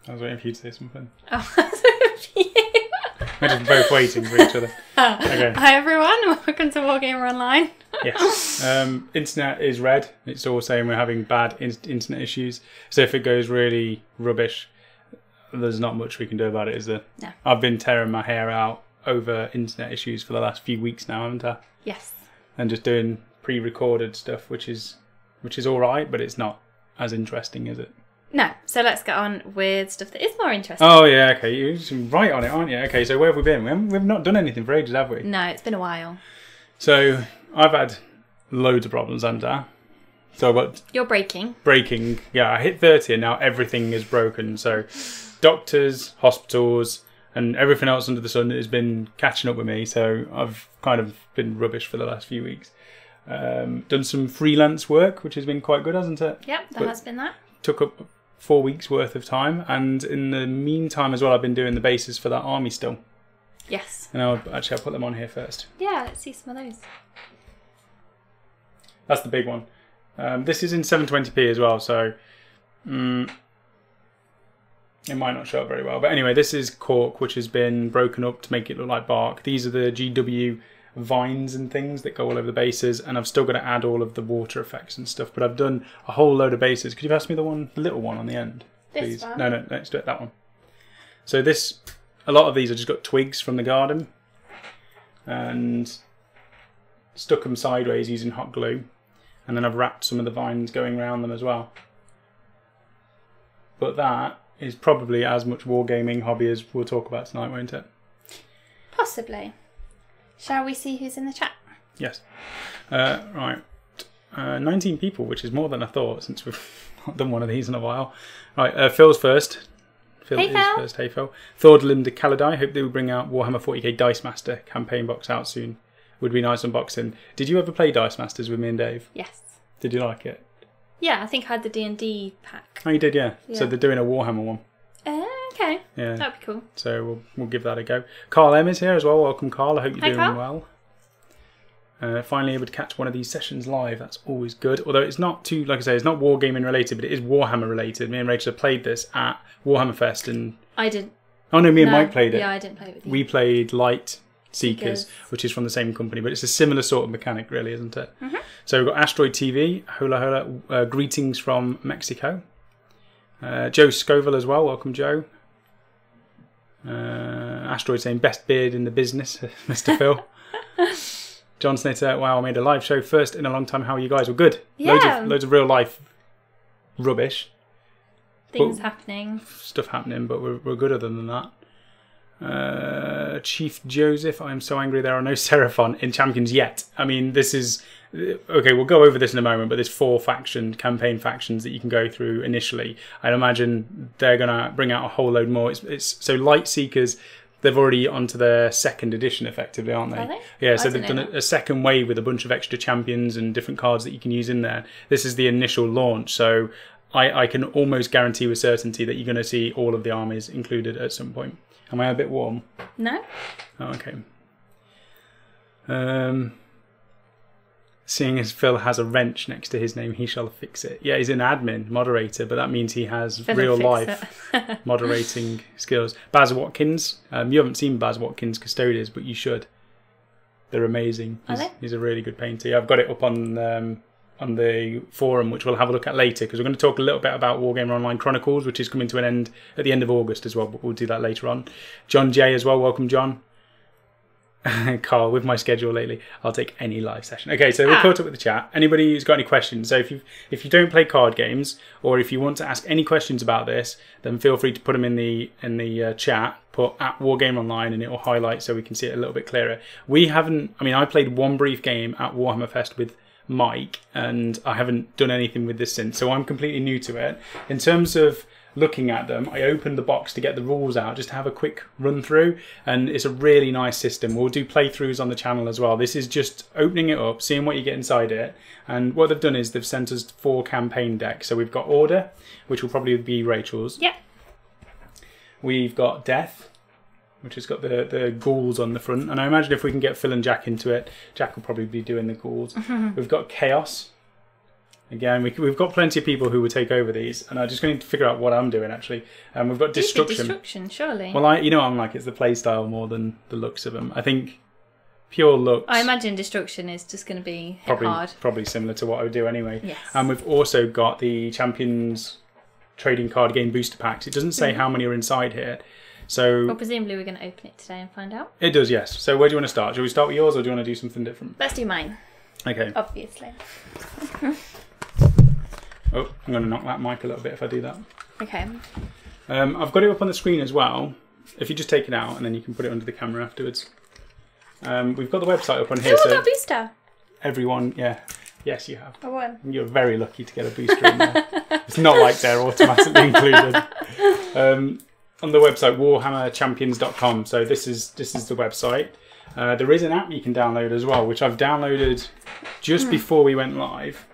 I was waiting for you to say something. Oh, that's you. We're just both waiting for each other. Okay. Hi everyone, welcome to Warhammer Online. Yes. Internet is red. It's all saying we're having bad internet issues. So if it goes really rubbish, there's not much we can do about it, is there? No. I've been tearing my hair out over internet issues for the last few weeks now, haven't I? Yes. And just doing pre-recorded stuff, which is all right, but it's not as interesting, is it? No, so let's get on with stuff that is more interesting. Oh yeah, okay, you're right on it, aren't you? Okay, so where have we been? We've not done anything for ages, have we? No, it's been a while. So I've had loads of problems, haven't I? So I've got You're breaking. Yeah, I hit 30 and now everything is broken. So doctors, hospitals, and everything else under the sun has been catching up with me. So I've kind of been rubbish for the last few weeks. Done some freelance work, which has been quite good, hasn't it? Yep, that has been that. Took up 4 weeks worth of time, and in the meantime as well I've been doing the bases for that army still. Yes. And I'll put them on here first. Yeah, let's see some of those. That's the big one. This is in 720p as well, so it might not show up very well. But anyway, this is cork, which has been broken up to make it look like bark. These are the GW vines and things that go all over the bases, and I've still got to add all of the water effects and stuff, but I've done a whole load of bases. Could you pass me the little one on the end, please? This one? No, let's do it, that one. So a lot of these I just got twigs from the garden and stuck them sideways using hot glue, and then I've wrapped some of the vines going around them as well. But that is probably as much wargaming hobby as we'll talk about tonight, won't it? Possibly. Shall we see who's in the chat? Yes. Right. 19 people, which is more than I thought since we've not done one of these in a while. Right, Phil's first. Phil Hey, is Phil. first. Hey, Phil. Thordlim de Caladai. Hope they will bring out Warhammer 40k Dice Master campaign box out soon. Would be nice unboxing. Did you ever play Dice Masters with me and Dave? Yes. Did you like it? Yeah, I think I had the D&D pack. Oh, you did, yeah. Yeah. So they're doing a Warhammer one. Okay. Yeah. That'd be cool. So we'll give that a go. Carl M is here as well. Welcome, Carl. I hope you're Hi, doing Carl. well. Finally able to catch one of these sessions live. That's always good. Although it's not too, like I say, it's not wargaming related, but it is Warhammer related. Me and Rachel played this at Warhammer Fest, and I didn't. oh no, me and No. Mike played it. Yeah, I didn't play it with you. We played Light Seekers, Seekers. which is from the same company, but it's a similar sort of mechanic, really, isn't it? Mm-hmm. So we've got Asteroid TV, hola hola, greetings from Mexico. Joe Scoville as well. Welcome, Joe. Asteroid saying best beard in the business, Mr. Phil. John Snitter, wow, I made a live show first in a long time. How are you guys? Well, good. Yeah. Loads of real life rubbish. Things happening. Stuff happening, but we're good other than that. Chief Joseph, I am so angry there are no Seraphon in Champions yet. I mean, this is... Okay, we'll go over this in a moment, but there's 4 campaign factions that you can go through initially. I'd imagine they're going to bring out a whole load more. So Light Seekers, they've already onto their 2nd edition, effectively, aren't they? Are they? Yeah, I so they've didn't done know a second wave with a bunch of extra champions and different cards that you can use in there. This is the initial launch, so I can almost guarantee with certainty that you're going to see all of the armies included at some point. Am I a bit warm? No? Oh, okay. Seeing as Phil has a wrench next to his name, he shall fix it. Yeah, he's an admin, moderator, but that means he has Phil real fix life it. moderating skills. Baz Watkins. You haven't seen Baz Watkins' Custodians, but you should. They're amazing. Are they? He's a really good painter. Yeah, I've got it up on the forum, which we'll have a look at later, because we're going to talk a little bit about Wargamer Online Chronicles, which is coming to an end at the end of August as well, but we'll do that later on. John J as well. Welcome, John. Carl, with my schedule lately, I'll take any live session. Okay, so we're caught up with the chat. Anybody who's got any questions, so if you don't play card games, or if you want to ask any questions about this, then feel free to put them in the chat. Put at Wargamer Online, and it will highlight so we can see it a little bit clearer. I played one brief game at Warhammer Fest with Mike, and I haven't done anything with this since, so I'm completely new to it. In terms of looking at them, I opened the box to get the rules out, just to have a quick run through, and it's a really nice system. We'll do playthroughs on the channel as well. This is just opening it up, seeing what you get inside it, and what they've done is they've sent us 4 campaign decks. So we've got Order, which will probably be Rachel's. Yep. We've got Death, which has got the ghouls on the front, and I imagine if we can get Phil and Jack into it, Jack will probably be doing the ghouls. We've got Chaos. Again, we've got plenty of people who will take over these, and I'm just going to figure out what I'm doing actually. We've got destruction. Destruction, surely. Well, I'm like, it's the play style more than the looks of them. I think pure looks. I imagine destruction is just going to be hard. Probably similar to what I would do anyway. Yes. And we've also got the Champions trading card game booster packs. It doesn't say how many are inside here. So well, presumably we're going to open it today and find out. It does, yes. So where do you want to start? Shall we start with yours, or do you want to do something different? Let's do mine. Okay. Obviously. Oh, I'm going to knock that mic a little bit if I do that. Okay. I've got it up on the screen as well. If you just take it out and then you can put it under the camera afterwards. We've got the website up on here. Oh, I got a booster. Everyone, yeah. Yes, you have. I won. You're very lucky to get a booster in there. It's not like they're automatically included. On the website, warhammerchampions.com. So this is the website. There is an app you can download as well, which I've downloaded just before we went live.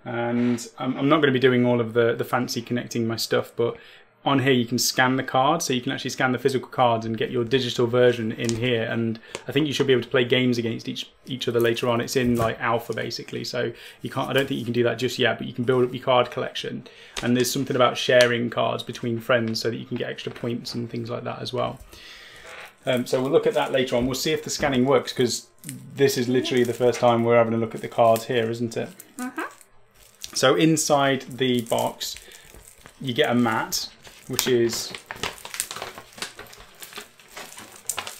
And I'm not going to be doing all of the fancy connecting my stuff, but on here you can scan the cards, so you can actually scan the physical cards and get your digital version in here. And I think you should be able to play games against each other later on. It's in like alpha basically, so you can't. I don't think you can do that just yet, but you can build up your card collection. And there's something about sharing cards between friends so that you can get extra points and things like that as well. So we'll look at that later on. We'll see if the scanning works, because this is literally the first time we're having a look at the cards here, isn't it? So inside the box, you get a mat, which is...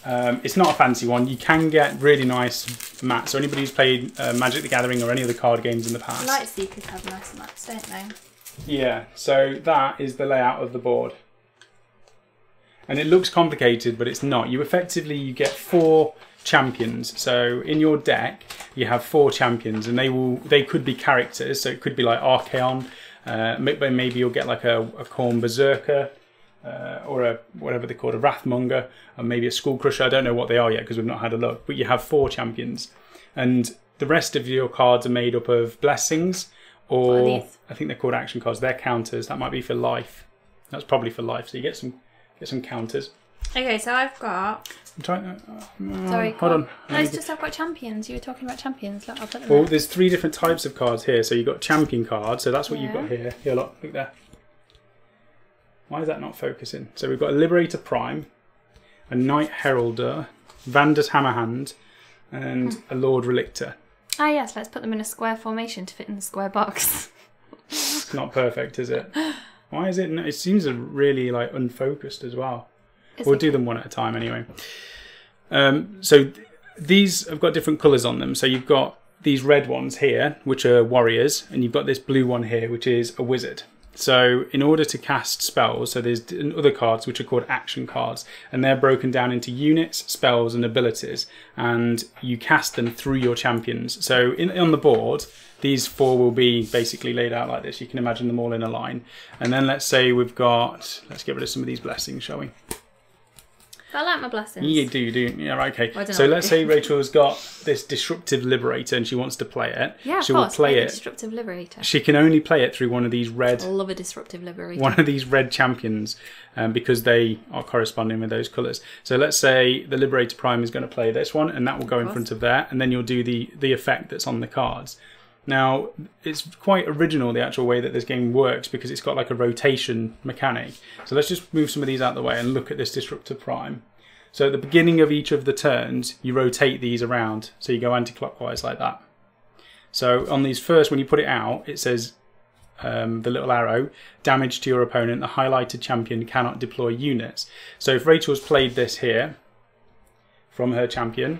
it's not a fancy one. You can get really nice mats. So anybody who's played Magic the Gathering or any other card games in the past... Light Seekers have nice mats, don't they? Yeah, so that is the layout of the board. And it looks complicated, but it's not. You get 4 champions. So in your deck, you have 4 champions, and they could be characters. So it could be like Archaon. Maybe you'll get like a Khorne Berserker, or whatever they're called, a Wrathmonger, or maybe a Skull Crusher. I don't know what they are yet because we've not had a look. But you have 4 champions, and the rest of your cards are made up of blessings, or I think they're called action cards. They're counters. That might be for life. That's probably for life. So you get some counters. Okay, so I've got... I'm trying. Sorry, hold on. No, it's just I've got champions. You were talking about champions. Look, I'll put them Well, there. there's 3 different types of cards here. So you've got champion cards. So that's what you've got here. Here, look there. Why is that not focusing? So we've got a Liberator Prime, a Knight Heralder, Vander's Hammerhand, and a Lord Relictor. Ah, yes. Let's put them in a square formation to fit in the square box. It's not perfect, is it? Why is it? It seems really like unfocused as well. We'll do them one at a time anyway. So these have got different colours on them. So you've got these red ones here, which are warriors, and you've got this blue one here, which is a wizard. So in order to cast spells, so there's other cards which are called action cards, and they're broken down into units, spells, and abilities, and you cast them through your champions. So on the board, these 4 will be basically laid out like this. You can imagine them all in a line. And then let's say we've got... Let's get rid of some of these blessings, shall we? I like my blessings. You do. Yeah, right, okay. So let's say Rachel's got this Disruptive Liberator and she wants to play it. Yeah, she will play it. Disruptive Liberator. She can only play it through one of these red... I love a Disruptive Liberator. One of these red champions, because they are corresponding with those colours. So let's say the Liberator Prime is going to play this one, and that will go in front of there, and then you'll do the effect that's on the cards. Now, it's quite original, the actual way that this game works, because it's got like a rotation mechanic. So let's just move some of these out of the way and look at this Disruptor Prime. So at the beginning of each of the turns, you rotate these around. So you go anti-clockwise like that. So on these first, when you put it out, it says the little arrow, damage to your opponent, the highlighted champion cannot deploy units. So if Rachel's played this here from her champion,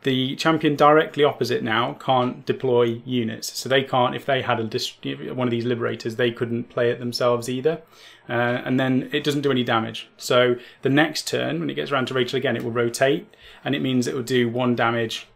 the champion directly opposite now can't deploy units. So they can't, if they had one of these liberators, they couldn't play it themselves either. And then it doesn't do any damage. So the next turn, when it gets around to Rachel again, it will rotate, and it means it will do 1 damage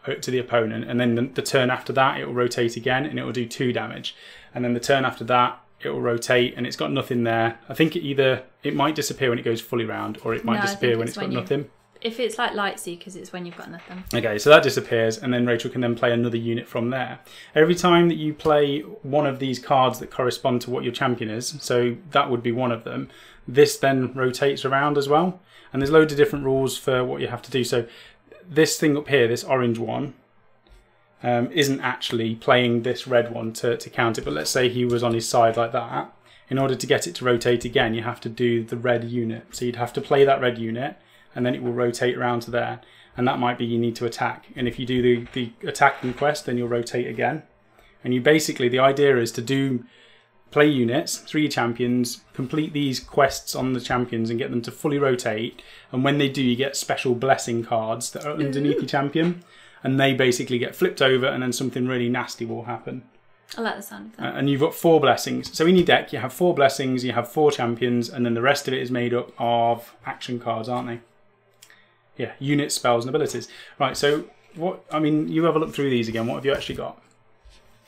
to the opponent. And then the turn after that, it will rotate again, and it will do 2 damage. And then the turn after that, it will rotate, and it's got nothing there. I think it might disappear when it goes fully round, or it might disappear when it's got nothing. If it's like Light Seekers, it's when you've got nothing. Okay, so that disappears, and then Rachel can then play another unit from there. Every time that you play one of these cards that correspond to what your champion is, so that would be one of them, this then rotates around as well. And there's loads of different rules for what you have to do. So this thing up here, this orange one, isn't actually playing this red one to count it. But let's say he was on his side like that. In order to get it to rotate again, you have to do the red unit. So you'd have to play that red unit, and then it will rotate around to there. And that might be you need to attack. And if you do the attacking quest, then you'll rotate again. And you basically, the idea is to play units through your champions, complete these quests on the champions and get them to fully rotate. And when they do, you get special blessing cards that are underneath your champion. And they basically get flipped over, and then something really nasty will happen. I like the sound of that. And you've got 4 blessings. So in your deck, you have 4 blessings, you have 4 champions, and then the rest of it is made up of action cards, aren't they? Yeah, units, spells, and abilities. Right, so you have a look through these again. What have you actually got?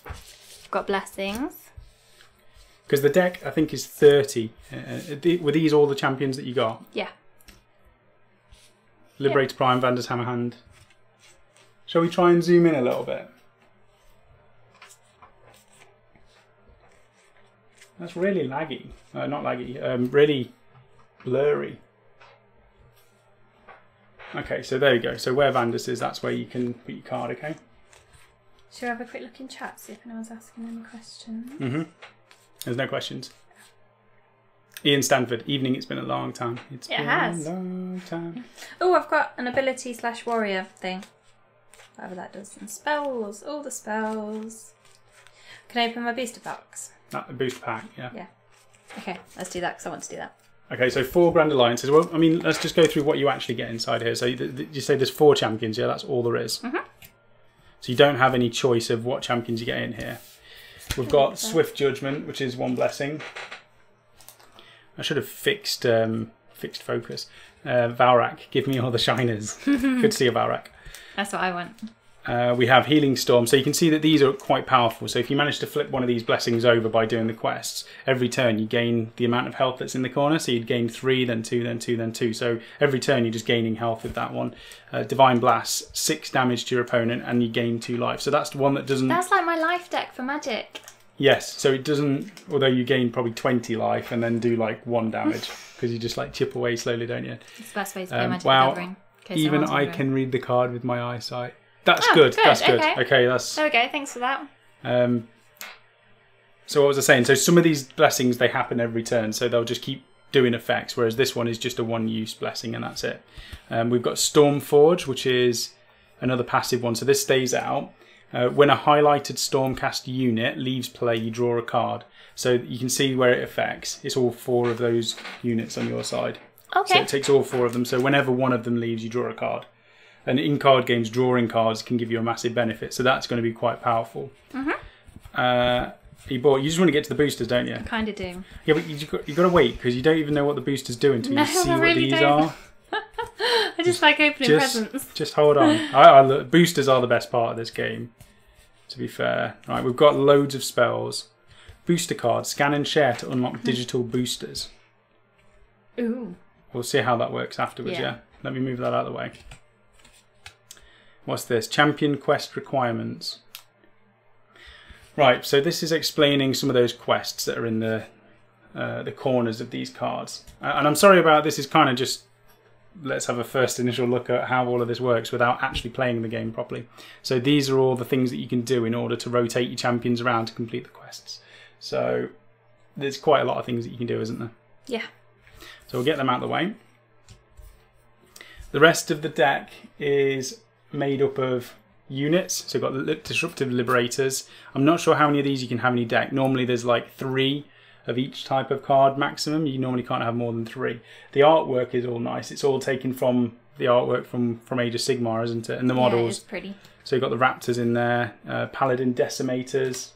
I've got blessings. Because the deck, I think, is 30. Were these all the champions that you got? Yeah. Liberator Prime, Vander's Hammerhand. Shall we try and zoom in a little bit? That's really laggy. Not laggy, really blurry. Okay, so there you go. So where Vandus is, that's where you can put your card, okay? Should we have a quick look in chat, see if anyone's asking any questions? Mm-hmm. There's no questions. Ian Stanford, evening, it's been a long time. It has. A long time. Oh, I've got an ability / warrior thing. Whatever that does. And spells, all the spells. Can I open my booster box? A booster pack, yeah. Yeah. Okay, let's do that because I want to do that. Okay, so 4 Grand Alliances. Well, I mean, let's just go through what you actually get inside here. So you say there's 4 champions, yeah? That's all there is. Mm-hmm. So you don't have any choice of what champions you get in here. We've got Swift Judgment, which is 1 blessing. I should have fixed focus. Valrak, give me all the shiners. Good to see you, Valrak. That's what I want. We have Healing Storm. So you can see that these are quite powerful. So if you manage to flip one of these blessings over by doing the quests, every turn you gain the amount of health that's in the corner. So you'd gain 3, then 2, then 2, then 2. So every turn you're just gaining health with that one. Divine Blast, 6 damage to your opponent, and you gain 2 life. So that's the one that doesn't... That's like my life deck for Magic. Yes, so it doesn't... Although you gain probably 20 life and then do like 1 damage. Because you just like chip away slowly, don't you? It's the best way to play Magic the Gathering. Even I can read the card with my eyesight. That's good. That's good. Okay, that's... There we go. Thanks for that. So what was I saying? So some of these blessings, they happen every turn. So they'll just keep doing effects. Whereas this one is just a 1-use blessing and that's it. We've got Stormforge, which is another passive one. So this stays out. When a highlighted Stormcast unit leaves play, you draw a card. So you can see where it affects. It's all 4 of those units on your side. Okay. So it takes all 4 of them. So whenever one of them leaves, you draw a card. And in card games, drawing cards can give you a massive benefit. So that's going to be quite powerful. Mm-hmm. You just want to get to the boosters, don't you? I kind of do. Yeah, but you've got to wait because you don't even know what the boosters do until you see what these are. I just like opening presents. Just hold on. Boosters are the best part of this game, to be fair. Right, we've got loads of spells. Booster cards. Scan and share to unlock digital boosters. Ooh. We'll see how that works afterwards, yeah? Let me move that out of the way. What's this? Champion quest requirements. Right, so this is explaining some of those quests that are in the corners of these cards. And I'm sorry about this, is kind of just, let's have a first initial look at how all of this works without actually playing the game properly. So these are all the things that you can do in order to rotate your champions around to complete the quests. So there's quite a lot of things that you can do, isn't there? Yeah. So we'll get them out of the way. The rest of the deck is made up of units. So we've got Disruptive Liberators. I'm not sure how many of these you can have in your deck. Normally there's like 3 of each type of card maximum. You normally can't have more than 3. The artwork is all nice. It's all taken from the artwork from Age of Sigmar, isn't it? And the models. Yeah, it's pretty. So you've got the Raptors in there. Paladin Decimators.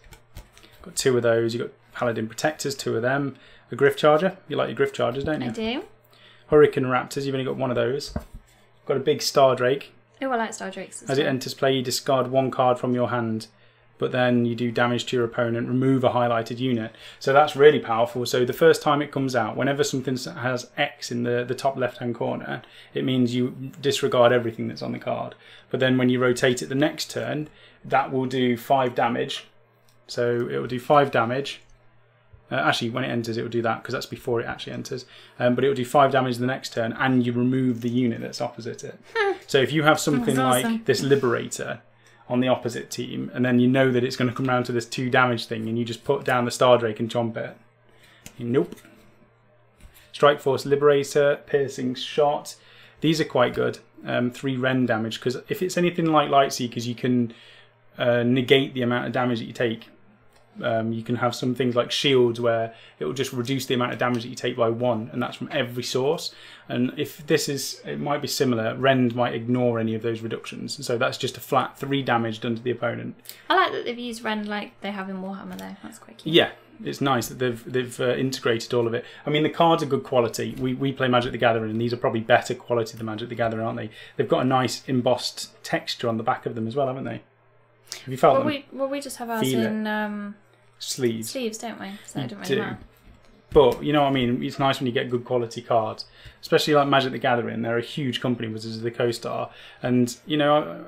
Got 2 of those. You've got Paladin Protectors, 2 of them. A Griff Charger. You like your Griff Chargers, don't you? I do. Hurricane Raptors. You've only got 1 of those. Got a big Star Drake. Oh, I like Star Drakes as well. As it enters play, you discard 1 card from your hand, but then you do damage to your opponent, remove a highlighted unit. So that's really powerful. So the first time it comes out, whenever something has X in the top left-hand corner, it means you disregard everything that's on the card. But then when you rotate it the next turn, that will do 5 damage. So it will do 5 damage. Actually, when it enters, it will do that because that's before it actually enters. But it will do 5 damage the next turn, and you remove the unit that's opposite it. So if you have something like this Liberator on the opposite team, and then you know that it's going to come round to this 2 damage thing, and you just put down the Star Drake and chomp it. Nope. Strike Force Liberator, Piercing Shot. These are quite good. 3 Rend damage, because if it's anything like Lightseekers, you can negate the amount of damage that you take. You can have some things like shields where it will just reduce the amount of damage that you take by 1, and that's from every source. And if this is, it might be similar, Rend might ignore any of those reductions, so that's just a flat 3 damage done to the opponent. I like that they've used Rend like they have in Warhammer though, that's quite cute. Yeah, it's nice that they've integrated all of it. I mean, the cards are good quality. We play Magic the Gathering, and these are probably better quality than Magic the Gathering, aren't they? They've got a nice embossed texture on the back of them as well, haven't they? Have you felt them? Well, we just have ours in sleeves, don't we? So it don't really matter. But you know what I mean. It's nice when you get good quality cards, especially like Magic the Gathering. They're a huge company, Wizards of the Coast are, and you know,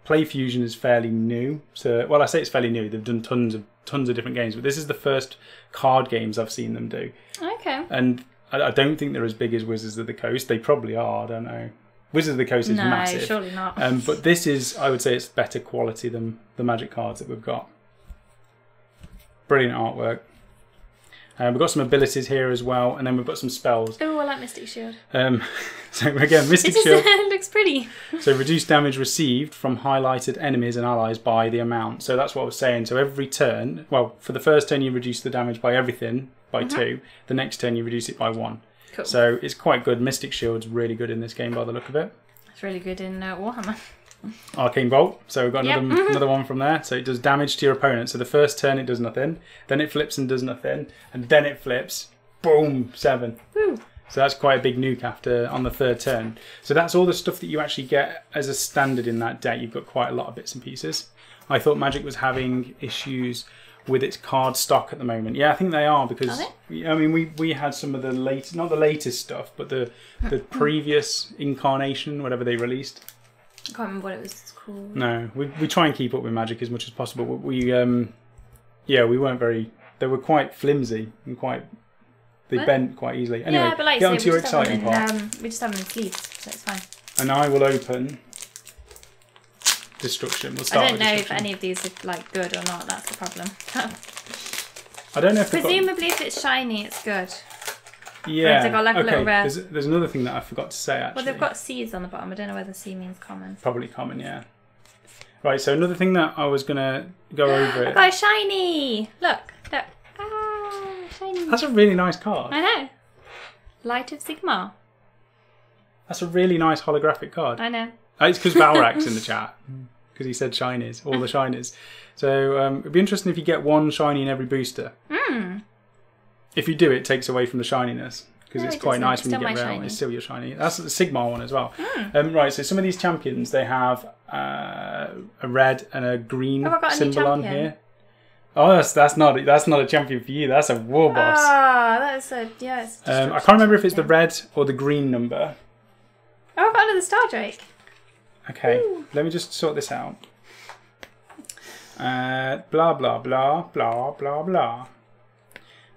Playfusion is fairly new. So, well, I say it's fairly new. They've done tons of different games, but this is the first card games I've seen them do. Okay. And I don't think they're as big as Wizards of the Coast. They probably are. I don't know. Wizards of the Coast is massive. No, surely not. But this is, I would say, it's better quality than the Magic cards that we've got. Brilliant artwork. We've got some abilities here as well, and then we've got some spells. Oh, I like Mystic Shield. So again, Mystic Shield. It looks pretty. So reduce damage received from highlighted enemies and allies by the amount. So that's what I was saying. So every turn, well, for the first turn you reduce the damage by everything by 2. The next turn you reduce it by 1. Cool. So it's quite good. Mystic Shield's really good in this game by the look of it. It's really good in Warhammer. Arcane Bolt, so we've got another one from there. So it does damage to your opponent. So the first turn it does nothing, then it flips and does nothing, and then it flips, boom, 7. Woo. So that's quite a big nuke after on the 3rd turn. So that's all the stuff that you actually get as a standard in that deck. You've got quite a lot of bits and pieces. I thought Magic was having issues with its card stock at the moment. Yeah, I think they are, because I mean we had some of the not the latest stuff, but the previous incarnation, whatever they released. I can't remember what it was called. No, we try and keep up with Magic as much as possible. But we weren't very. They were quite flimsy and they bent quite easily. Anyway, yeah, but like get on to your exciting part. We just have them in sleeves, so it's fine. And I will open Destruction. We'll start. I don't know if any of these are like good or not. That's the problem. I don't know if presumably if it's shiny, it's good. Yeah. They've got like a little red. There's another thing that I forgot to say actually. Well, they've got C's on the bottom. I don't know whether C means common. Probably common, yeah. Right. So another thing that I was gonna go over. I got a shiny. Look. Ah, shiny. That's a really nice card. I know. Light of Sigmar. That's a really nice holographic card. I know. It's because Valrak's in the chat, because he said shinies, all the shinies. So it'd be interesting if you get 1 shiny in every booster. If you do, it takes away from the shininess, because it's quite nice when you get rare. It's still your shiny. That's the Sigmar one as well. Right, so some of these champions, they have a red and a green symbol on here. Oh, that's not a champion for you. That's a war boss. Ah, that is a it's I can't remember if it's the red or the green number. Oh, I've got another Star Drake. Okay, let me just sort this out. Blah, blah, blah, blah, blah, blah.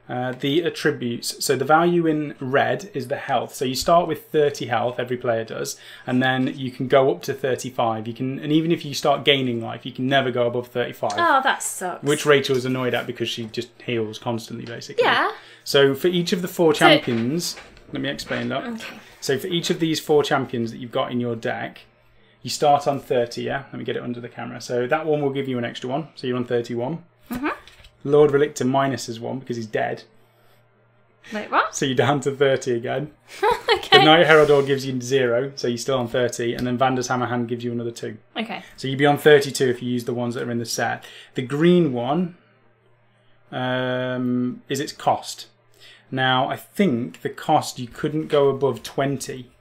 The attributes. So the value in red is the health. So you start with 30 health, every player does, and then you can go up to 35. And even if you start gaining life, you can never go above 35. Oh, that sucks. Which Rachel is annoyed at because she just heals constantly, basically. Yeah. So for each of the 4 champions, let me explain that. Okay. So for each of these 4 champions that you've got in your deck, you start on 30, yeah? Let me get it under the camera. So that one will give you an extra 1. So you're on 31. Lord Relictor minuses 1 because he's dead. Wait, what? So you're down to 30 again. Okay. The Knight Heraldor gives you 0, so you're still on 30. And then Vander's Hammerhand gives you another 2. Okay. So you'd be on 32 if you use the ones that are in the set. The green one is its cost. Now, I think the cost, you couldn't go above 20.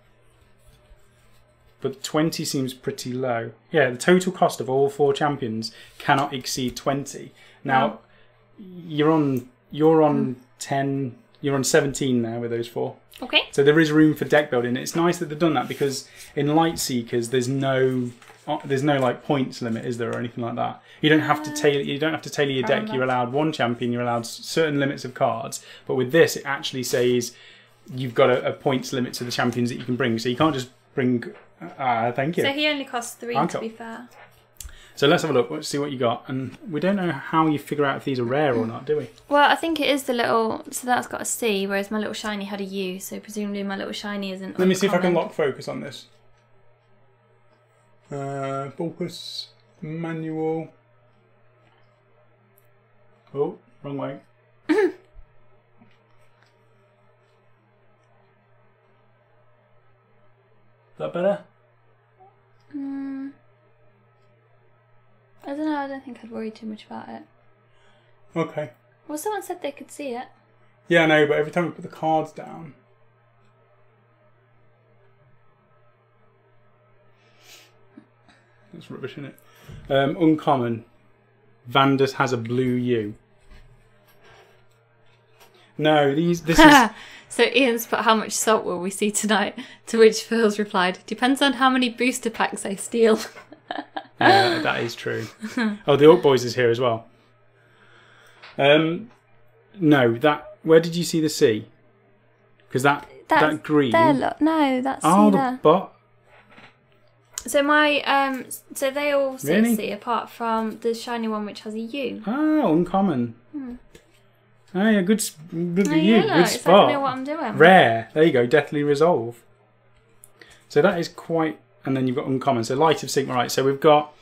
But 20 seems pretty low. Yeah, the total cost of all 4 champions cannot exceed 20. Now, you're on 10, you're on 17 now with those 4. Okay. So there is room for deck building. It's nice that they've done that, because in Lightseekers there's no like points limit, is there, or anything like that. You don't have to tailor your deck. You're allowed 1 champion, you're allowed certain limits of cards. But with this, it actually says you've got a points limit to the champions that you can bring. So you can't just bring thank you. So he only costs 3 to be fair. So let's have a look. Let's see what you got. And we don't know how you figure out if these are rare or not, do we? Well, I think it is the little... So that's got a C, whereas my little shiny had a U. So presumably my little shiny isn't... Let me see if I can lock focus on this. Focus. Manual. Oh, wrong way. Is that better? I don't know, I don't think I'd worry too much about it. Okay. Well, someone said they could see it. Yeah, I know, but every time we put the cards down... That's rubbish, isn't it? Uncommon. Vandus has a blue U. No, this is... So Ian's put, how much salt will we see tonight? To which Phil's replied, depends on how many booster packs I steal. Yeah, that is true. Oh, the Orc Boys is here as well. No, that... Where did you see the C? Because that green... There, look. No, that's oh, C there. The bot. So my... so they all say Really? C, apart from the shiny one which has a U. Oh, uncommon. Oh, yeah, good Oh, you. yeah, Good look, it's like I spot. know what I'm doing. Rare. There you go. Deathly Resolve. So that is quite... And then you've got uncommon. So Light of Sigma, right. So we've got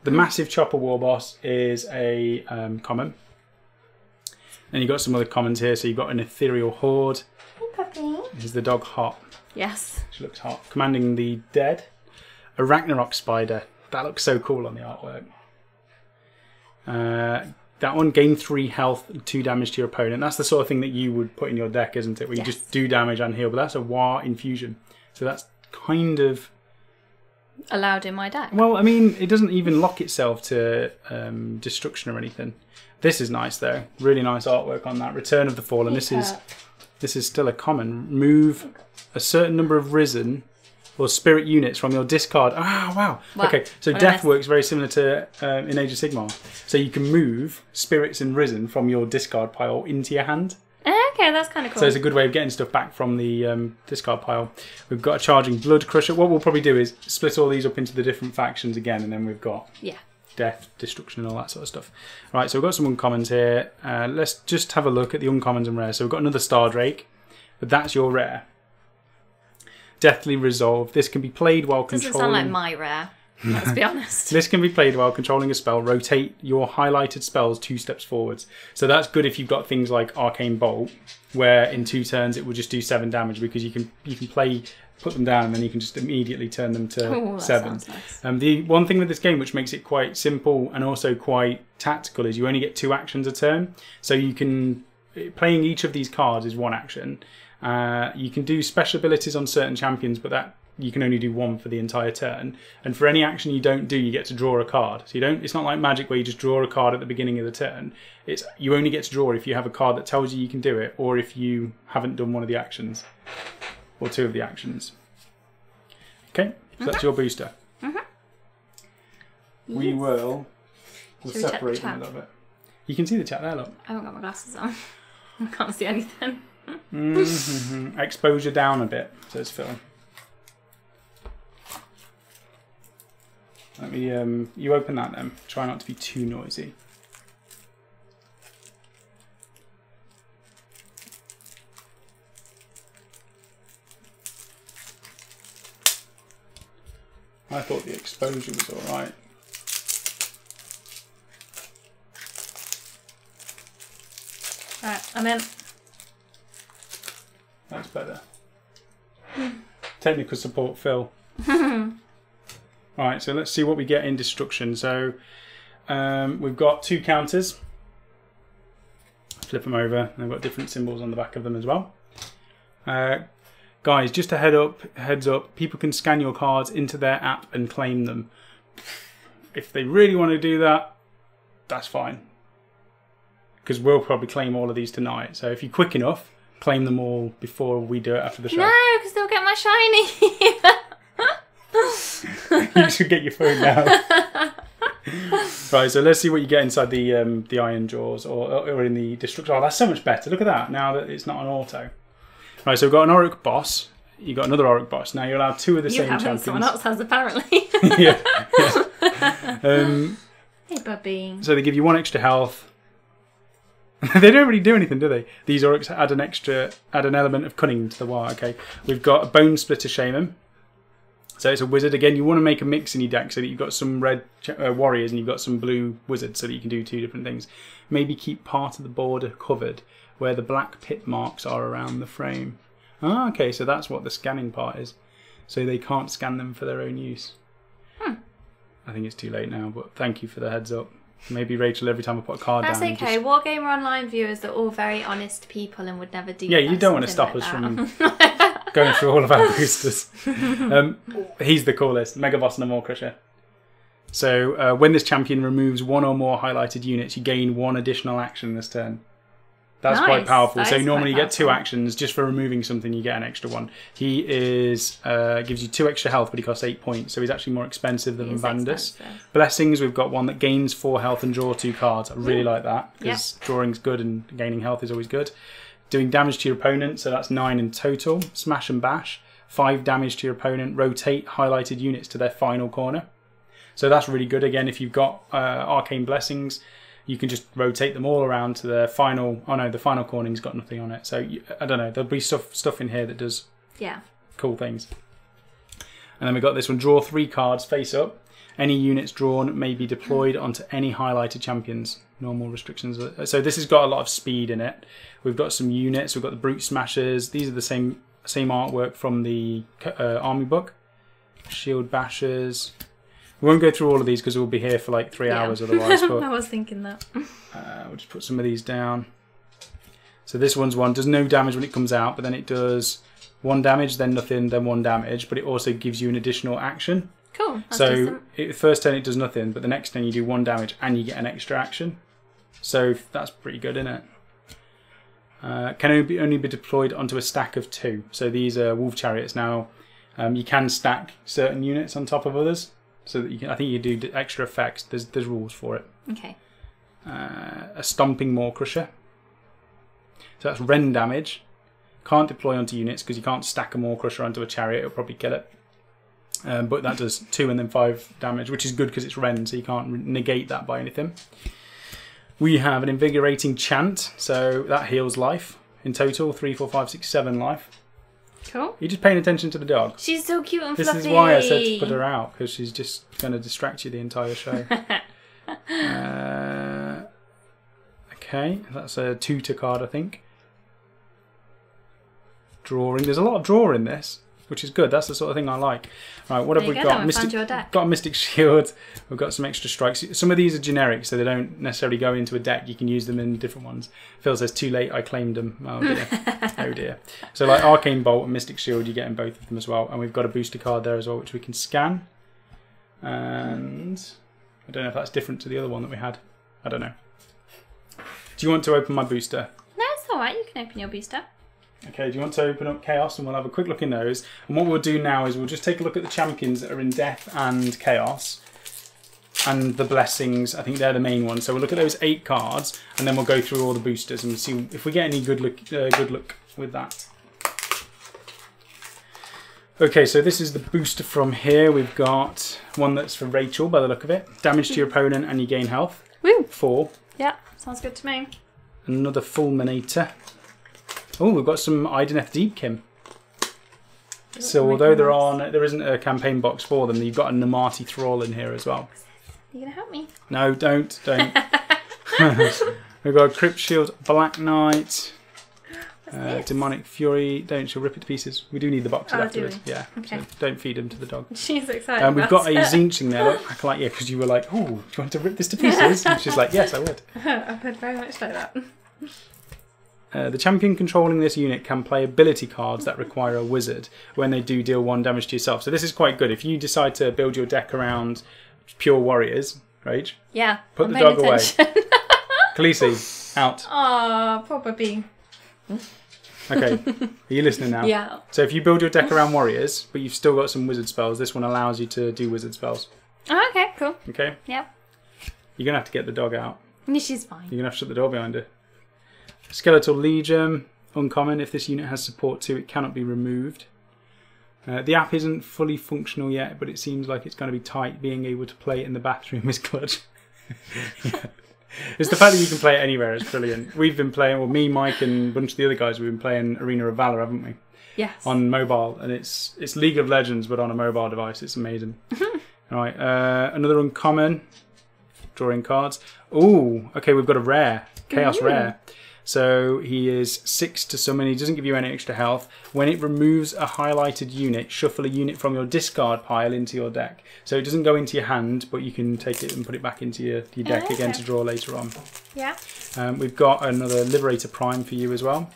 the massive Chopper War Boss is a common. And you've got some other commons here. So you've got an Ethereal Horde. Hey, puppy. This is the dog Hot. Yes. She looks hot. Commanding the Dead. A Ragnarok Spider. That looks so cool on the artwork. That one, gain 3 health and 2 damage to your opponent. That's the sort of thing that you would put in your deck, isn't it? Where you just do damage and heal. But that's a War Infusion. So that's kind of... allowed in my deck. Well, I mean, it doesn't even lock itself to destruction or anything. This is nice, though. Really nice artwork on that. Return of the Fallen. This is still a common. Move a certain number of Risen or Spirit units from your discard. Ah, wow. Okay, so Death works very similar to in Age of Sigmar. So you can move Spirits and Risen from your discard pile into your hand. Okay, that's kind of cool. So it's a good way of getting stuff back from the discard pile. We've got a Charging Blood Crusher. What we'll probably do is split all these up into the different factions again, and then we've got Death, Destruction, and all that sort of stuff. Right, so we've got some uncommons here. Let's just have a look at the uncommons and rares. So we've got another Star Drake, but that's your rare. Deathly Resolve. This can be played while controlling... Doesn't sound like my rare, let's be honest. This can be played while controlling a spell. Rotate your highlighted spells 2 steps forwards. So that's good if you've got things like Arcane Bolt, where in 2 turns it will just do 7 damage because you can put them down and then you can just immediately turn them to 7. Nice. The one thing with this game which makes it quite simple and also quite tactical is you only get 2 actions a turn. So you can... Playing each of these cards is 1 action. You can do special abilities on certain champions, but that you can only do 1 for the entire turn. And for any action you don't do, you get to draw a card. So you don't. It's not like Magic where you just draw a card at the beginning of the turn. It's you only get to draw if you have a card that tells you can do it, or if you haven't done one of the actions, or 2 of the actions. Okay, so that's your booster. We'll separate them a little bit. You can see the chat there. Look. I haven't got my glasses on. I can't see anything. Exposure down a bit, says Phil. Let me you open that then. Try not to be too noisy. I thought the exposure was alright. Right, I'm in. That's better. Technical support, Phil. Right, so let's see what we get in destruction. So we've got 2 counters. Flip them over. They've got different symbols on the back of them as well. Guys, just a heads up, people can scan your cards into their app and claim them. If they really want to do that, that's fine. Because we'll probably claim all of these tonight. So if you're quick enough, claim them all before we do it after the show. No, because they'll get my shiny. You should get your phone now. Right, so let's see what you get inside the Iron Jaws or in the Destruction. Oh, that's so much better. Look at that, now that it's not an auto. Right, so we've got an Auric Boss. You've got another Auric Boss. Now you're allowed 2 of the same champions. Someone else has, apparently. yeah. Hey, Bubby. So they give you 1 extra health. They don't really do anything, do they? These orcs add an element of cunning to the war. Okay, we've got a Bone Splitter Shaman. So it's a wizard. Again, you want to make a mix in your deck so that you've got some red warriors and you've got some blue wizards so that you can do 2 different things. Maybe keep part of the border covered where the black pit marks are around the frame. Ah, okay, so that's what the scanning part is. So they can't scan them for their own use. I think it's too late now, but thank you for the heads up. Maybe Rachel, every time I put a card That's down... That's okay. Wargamer Online viewers are all very honest people and would never do Yeah, you don't want to stop us from going through all of our boosters. He's the coolest. Mega Boss and a Maw Crusher. So when this champion removes 1 or more highlighted units, you gain 1 additional action this turn. That's nice. quite powerful. That so normally you get 2 powerful. actions. Just for removing something, you get an extra 1. He is gives you 2 extra health, but he costs 8 points. So he's actually more expensive than Vandus. Blessings, we've got one that gains 4 health and draw 2 cards. I really like that because drawing's good and gaining health is always good. Doing damage to your opponent, so that's 9 in total. Smash and bash, 5 damage to your opponent. Rotate highlighted units to their final corner. So that's really good. Again, if you've got Arcane Blessings, you can just rotate them all around to the final... Oh no, the final corning's got nothing on it. So, I don't know, there'll be stuff in here that does cool things. And then we've got this one, draw 3 cards face up. Any units drawn may be deployed onto any highlighted champions. Normal restrictions. So this has got a lot of speed in it. We've got some units. We've got the Brute Smashers. These are the same artwork from the army book. Shield Bashers. We won't go through all of these because we'll be here for like 3 hours otherwise. But, I was thinking that. We'll just put some of these down. So this one's one. Does no damage when it comes out, but then it does 1 damage, then nothing, then 1 damage. But it also gives you an additional action. Cool. That's so first turn it does nothing, but the next turn you do 1 damage and you get an extra action. So that's pretty good, isn't it? Can only be deployed onto a stack of 2. So these are Wolf Chariots now. You can stack certain units on top of others. So that you can, I think you do extra effects. There's rules for it. Okay. A Stomping Maw Crusher. So that's Rend damage. Can't deploy onto units because you can't stack a Maw Crusher onto a chariot. It'll probably kill it. But that does 2 and then 5 damage, which is good because it's Rend, so you can't negate that by anything. We have an Invigorating Chant, so that heals life. In total, 3, 4, 5, 6, 7 life. Cool. You're just paying attention to the dog. She's so cute and this fluffy. This is why I said to put her out, because she's just going to distract you the entire show. Okay, that's a tutor card, I think. Drawing. There's a lot of draw in this, which is good. That's the sort of thing I like. Right, what have we got? Got a Mystic Shield. We've got some extra strikes. Some of these are generic, so they don't necessarily go into a deck. You can use them in different ones. Phil says, too late, I claimed them. Oh dear. Oh dear. So like Arcane Bolt and Mystic Shield, you get in both of them as well. And we've got a booster card there as well, which we can scan. And I don't know if that's different to the other one that we had. I don't know. Do you want to open my booster? No, it's alright. You can open your booster. Okay, do you want to open up Chaos and we'll have a quick look in those. And what we'll do now is we'll just take a look at the champions that are in Death and Chaos. And the Blessings, I think they're the main ones. So we'll look at those 8 cards and then we'll go through all the boosters and see if we get any good look with that. Okay, so this is the booster from here. We've got one that's for Rachel by the look of it. Damage to your opponent and you gain health. Woo! 4. Yeah, sounds good to me. Another Fulminator. Oh, we've got some Ideneth Deepkin. So although there isn't a campaign box for them, you've got a Namati Thrall in here as well. You gonna help me? No, don't. We've got a Crypt Shield, Black Knight, Demonic Fury. She'll rip it to pieces. We do need the boxes afterwards. Yeah, okay. So don't feed them to the dog. She's excited. We've got a Zinch in there. Look, I can like, yeah, because you were like, oh, do you want to rip this to pieces? And she's like, yes, I would. I would very much like that. The champion controlling this unit can play ability cards that require a wizard when they do deal 1 damage to yourself. So this is quite good. If you decide to build your deck around pure warriors, Rach, yeah, put the dog away. Khaleesi, out. Aw, poor puppy. Okay, are you listening now? Yeah. So if you build your deck around warriors, but you've still got some wizard spells, this one allows you to do wizard spells. Oh, okay, cool. Okay? Yep. You're going to have to get the dog out. Yeah, she's fine. You're going to have to shut the door behind her. Skeletal Legion, uncommon. If this unit has support 2, it cannot be removed. The app isn't fully functional yet, but it seems like it's going to be tight. Being able to play it in the bathroom is clutch. Yeah. It's the fact that you can play it anywhere. It's brilliant. We've been playing, well, me, Mike, and a bunch of the other guys, we've been playing Arena of Valor, haven't we? Yes. On mobile, and it's League of Legends, but on a mobile device. It's amazing. All right, another uncommon. Drawing cards. Ooh, okay, we've got a rare. Chaos rare. So he is 6 to summon. He doesn't give you any extra health. When it removes a highlighted unit, shuffle a unit from your discard pile into your deck. So it doesn't go into your hand, but you can take it and put it back into your deck again to draw later on. Yeah. We've got another Liberator Prime for you as well.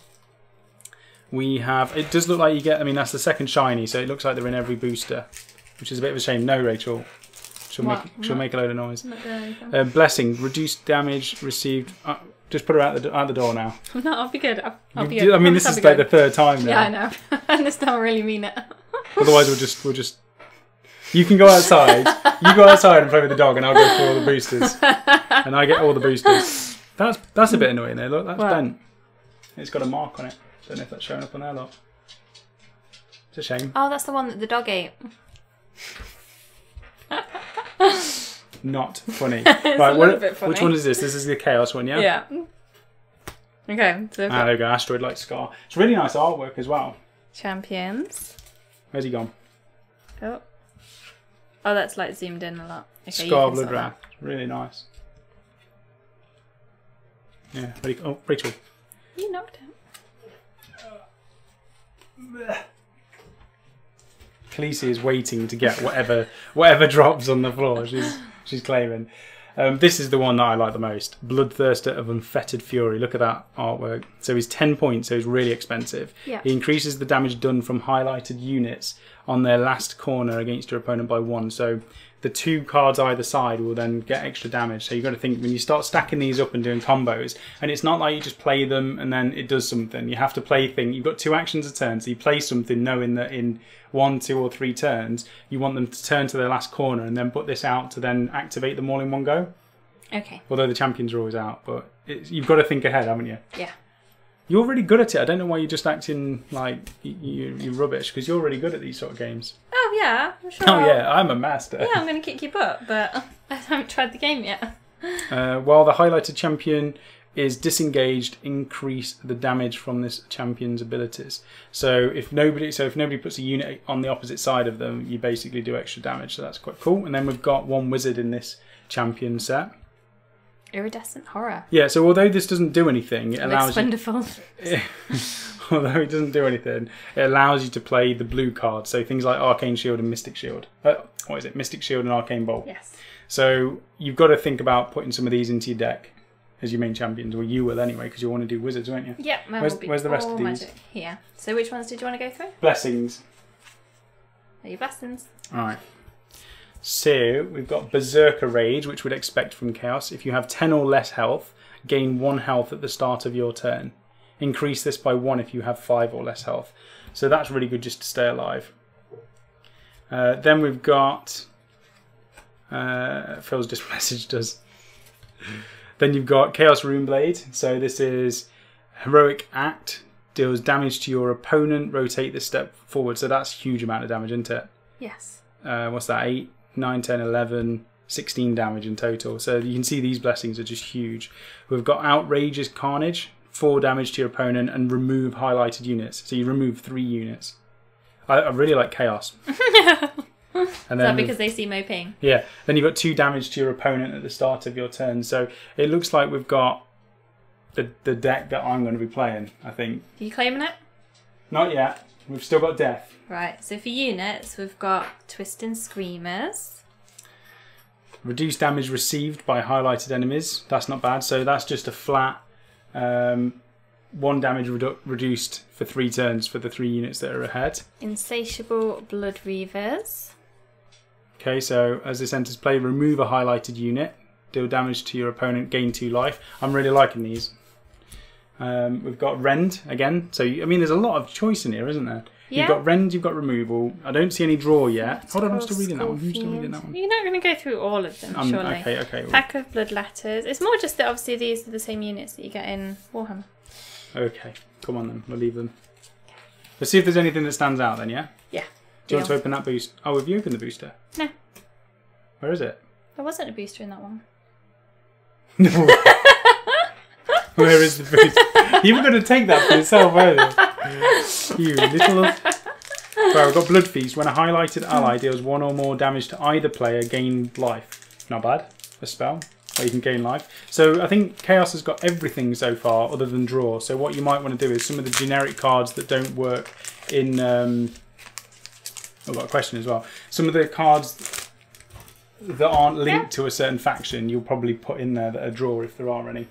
We have, it does look like you get, I mean, that's the second shiny, so it looks like they're in every booster, which is a bit of a shame. No, Rachel. She'll make a load of noise. Blessing, reduced damage received. Just put her out the door now. No, I'll be good. I'll be good. I mean, this is like the third time now. Yeah, I know. I just don't really mean it. Otherwise, we'll just. You can go outside. You go outside and play with the dog, and I'll go through all the boosters, and I get all the boosters. That's a bit annoying there. Look, that's bent. It's got a mark on it. Don't know if that's showing up on there. Look. It's a shame. Oh, that's the one that the dog ate. Not funny. Right, funny. Which one is this? This is the Chaos one, yeah? Yeah. Okay. So there we go. Asteroid Light Scar. It's really nice artwork as well. Champions. Where's he gone? Oh, that's like zoomed in a lot. Okay, Scar Blood Wrath. Really nice. Yeah. Oh, Rachel. You knocked it. Khaleesi is waiting to get whatever drops on the floor. She's claiming. This is the one that I like the most. Bloodthirster of Unfettered Fury. Look at that artwork. So he's 10 points, so he's really expensive. Yeah. He increases the damage done from highlighted units on their last corner against your opponent by 1. So the 2 cards either side will then get extra damage. So you've got to think when you start stacking these up and doing combos, and it's not like you just play them and then it does something. You have to play things. You've got 2 actions a turn, so you play something knowing that in 1, 2 or 3 turns you want them to turn to their last corner and then put this out to then activate them all in one go. Okay. Although the champions are always out, but you've got to think ahead, haven't you? Yeah. You're really good at it. I don't know why you're just acting like you're rubbish, because you're really good at these sort of games. Oh yeah, I'm sure. Oh yeah, I'm a master. Yeah, I'm going to kick your butt, but I haven't tried the game yet. While the highlighted champion is disengaged, increase the damage from this champion's abilities. So if nobody puts a unit on the opposite side of them, you basically do extra damage. So that's quite cool. And then we've got 1 wizard in this champion set. Iridescent Horror. Yeah, so although this doesn't do anything, it allows you... wonderful. Although it doesn't do anything, it allows you to play the blue cards. So things like Arcane Shield and Mystic Shield. What is it? Mystic Shield and Arcane Bolt. Yes. So you've got to think about putting some of these into your deck as your main champions. Or you will anyway, because you want to do wizards, won't you? Yep. Where's the rest of these? Magic here. So which ones did you want to go through? Blessings. Are your blessings? Alright. So we've got Berserker Rage, which we'd expect from Chaos. If you have 10 or less health, gain 1 health at the start of your turn. Increase this by 1 if you have 5 or less health. So that's really good just to stay alive. Then we've got... Phil's just messaged us. Then you've got Chaos Runeblade. So this is Heroic Act. Deals damage to your opponent. Rotate this step forward. So that's a huge amount of damage, isn't it? Yes. What's that? 8, 9, 10, 11, 16 damage in total. So you can see these blessings are just huge. We've got Outrageous Carnage. 4 damage to your opponent and remove highlighted units. So you remove 3 units. I really like Chaos. And is that because they seem OP? Yeah. Then you've got 2 damage to your opponent at the start of your turn. So it looks like we've got the deck that I'm going to be playing, I think. Are you claiming it? Not yet. We've still got Death. Right. So for units, we've got Twisting Screamers. Reduce damage received by highlighted enemies. That's not bad. So that's just a flat 1 damage reduced for 3 turns for the 3 units that are ahead. Insatiable Blood Reavers. Okay, so as this enters play, remove a highlighted unit. Deal damage to your opponent, gain 2 life. I'm really liking these. We've got Rend again. So, I mean, there's a lot of choice in here, isn't there? Yeah. You've got Rend, you've got Removal. I don't see any Draw yet. Hold on, I'm still reading that one. Who's still reading that one? You're not going to go through all of them, surely. Okay. Pack of Blood Letters. It's more just that obviously these are the same units that you get in Warhammer. Okay, come on then. We'll leave them. Let's see if there's anything that stands out then, yeah? Yeah. Do you want to open that boost? Oh, have you opened the booster? No. Where is it? There wasn't a booster in that one. No. Where is the booster? You've got to take that for yourself, aren't you? You little... Right, we've got Blood Feast. When a highlighted ally deals 1 or more damage to either player, gain life. Not bad. A spell where you can gain life. So I think Chaos has got everything so far other than draw. So what you might want to do is some of the generic cards that don't work in... I've got a question as well. Some of the cards that aren't linked to a certain faction, you'll probably put in there that are draw if there are any.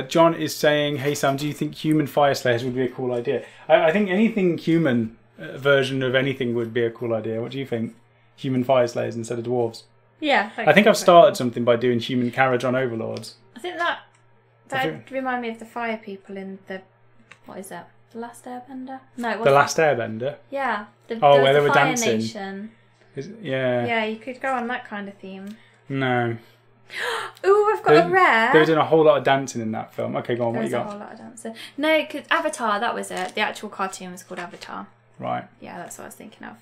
John is saying, hey Sam, do you think human fire slayers would be a cool idea? I think anything human version of anything would be a cool idea. What do you think? Human fire slayers instead of dwarves? Yeah. I think I've started something by doing human carriage on overlords. I think that would remind me of the fire people in the... What is that? The Last Airbender? No, it wasn't. The Last Airbender? Yeah. Where they were Fire dancing. Nation. Yeah. Yeah, you could go on that kind of theme. No. Ooh, I've got a rare. They were doing a whole lot of dancing in that film. Okay, go on, what you got? There was a whole lot of dancing. No, because Avatar, that was it. The actual cartoon was called Avatar. Right. Yeah, that's what I was thinking of.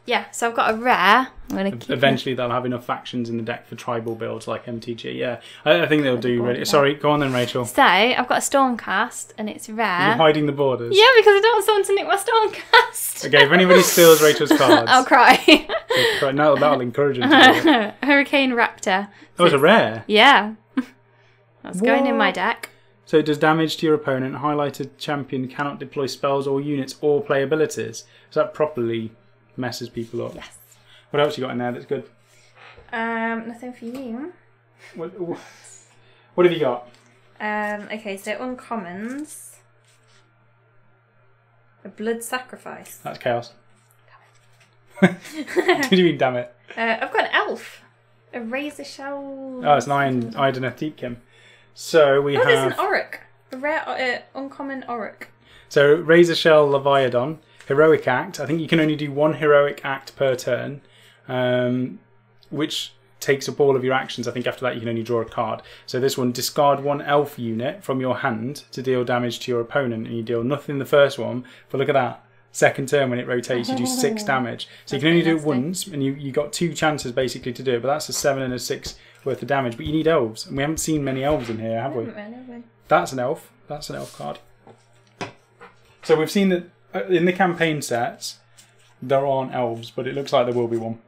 Yeah, so I've got a rare. I'm gonna keep Eventually they'll have enough factions in the deck for tribal builds like MTG. Yeah, I think they'll do really... Sorry, go on then, Rachel. So, I've got a Stormcast, and it's rare. You're hiding the borders. Yeah, because I don't want someone to nick my Stormcast. Okay, if anybody steals Rachel's cards... I'll cry. No, that'll encourage them to do it. Hurricane Raptor. That was a rare? Yeah. That's going in my deck. So it does damage to your opponent. Highlighted champion cannot deploy spells or units or play abilities. So that properly messes people up. Yes. What else you got in there that's good? Nothing for you. What have you got? Okay, so uncommons. A blood sacrifice. That's chaos. What do you mean, damn it? I've got an elf. A razor shell. Oh, it's an Idonathekim. So we have... there's an Auric. A rare uncommon Auric. So Razor Shell Leviathan. Heroic Act. I think you can only do 1 heroic act per turn, which takes up all of your actions. I think after that you can only draw a card. So this one, discard 1 elf unit from your hand to deal damage to your opponent, and you deal nothing the first one, but look at that. Second turn when it rotates you do 6 damage. So you can only do it once, and you got 2 chances basically to do it, but that's a 7 and a 6 worth of damage. But you need elves, and we haven't seen many elves in here, have we? That's an elf. That's an elf card. So we've seen that in the campaign sets, there aren't elves, but it looks like there will be one.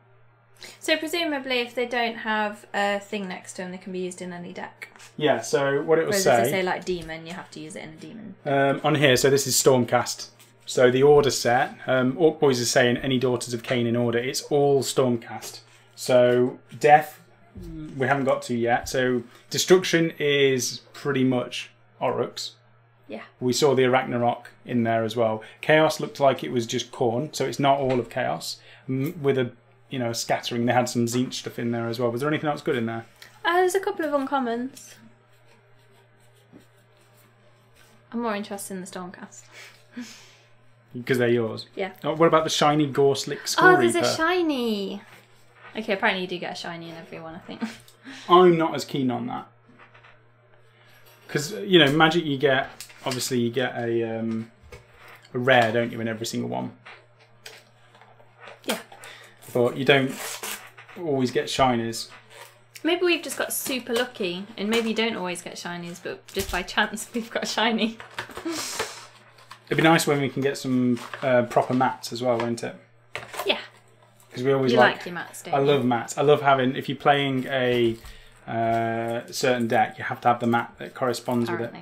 So presumably if they don't have a thing next to them, they can be used in any deck. Yeah, so what it will Whereas say... if they say like demon, you have to use it in a demon. On here, so this is Stormcast. So the order set, Orc Boys is saying any Daughters of Cain in order, it's all Stormcast. So Death, we haven't got to yet. So Destruction is pretty much Oryx. Yeah. We saw the Ragnarok in there as well. Chaos looked like it was just Khorne, so it's not all of Chaos. With a scattering, they had some Tzeentch stuff in there as well. Was there anything else good in there? There's a couple of uncommons. I'm more interested in the Stormcast. Because they're yours. Yeah. Oh, what about the shiny Gorslick Skull Oh, there's Reaper? a shiny. Okay, apparently you do get a shiny in every one, I think. I'm not as keen on that. Because, Magic you get... Obviously, you get a rare, don't you, in every single one? Yeah. But you don't always get shinies. Maybe we've just got super lucky, and maybe you don't always get shinies, but just by chance we've got a shiny. It'd be nice when we can get some proper mats as well, won't it? Yeah. Because we always you like your mats, don't you? I love mats. I love having, if you're playing a certain deck, you have to have the mat that corresponds with it.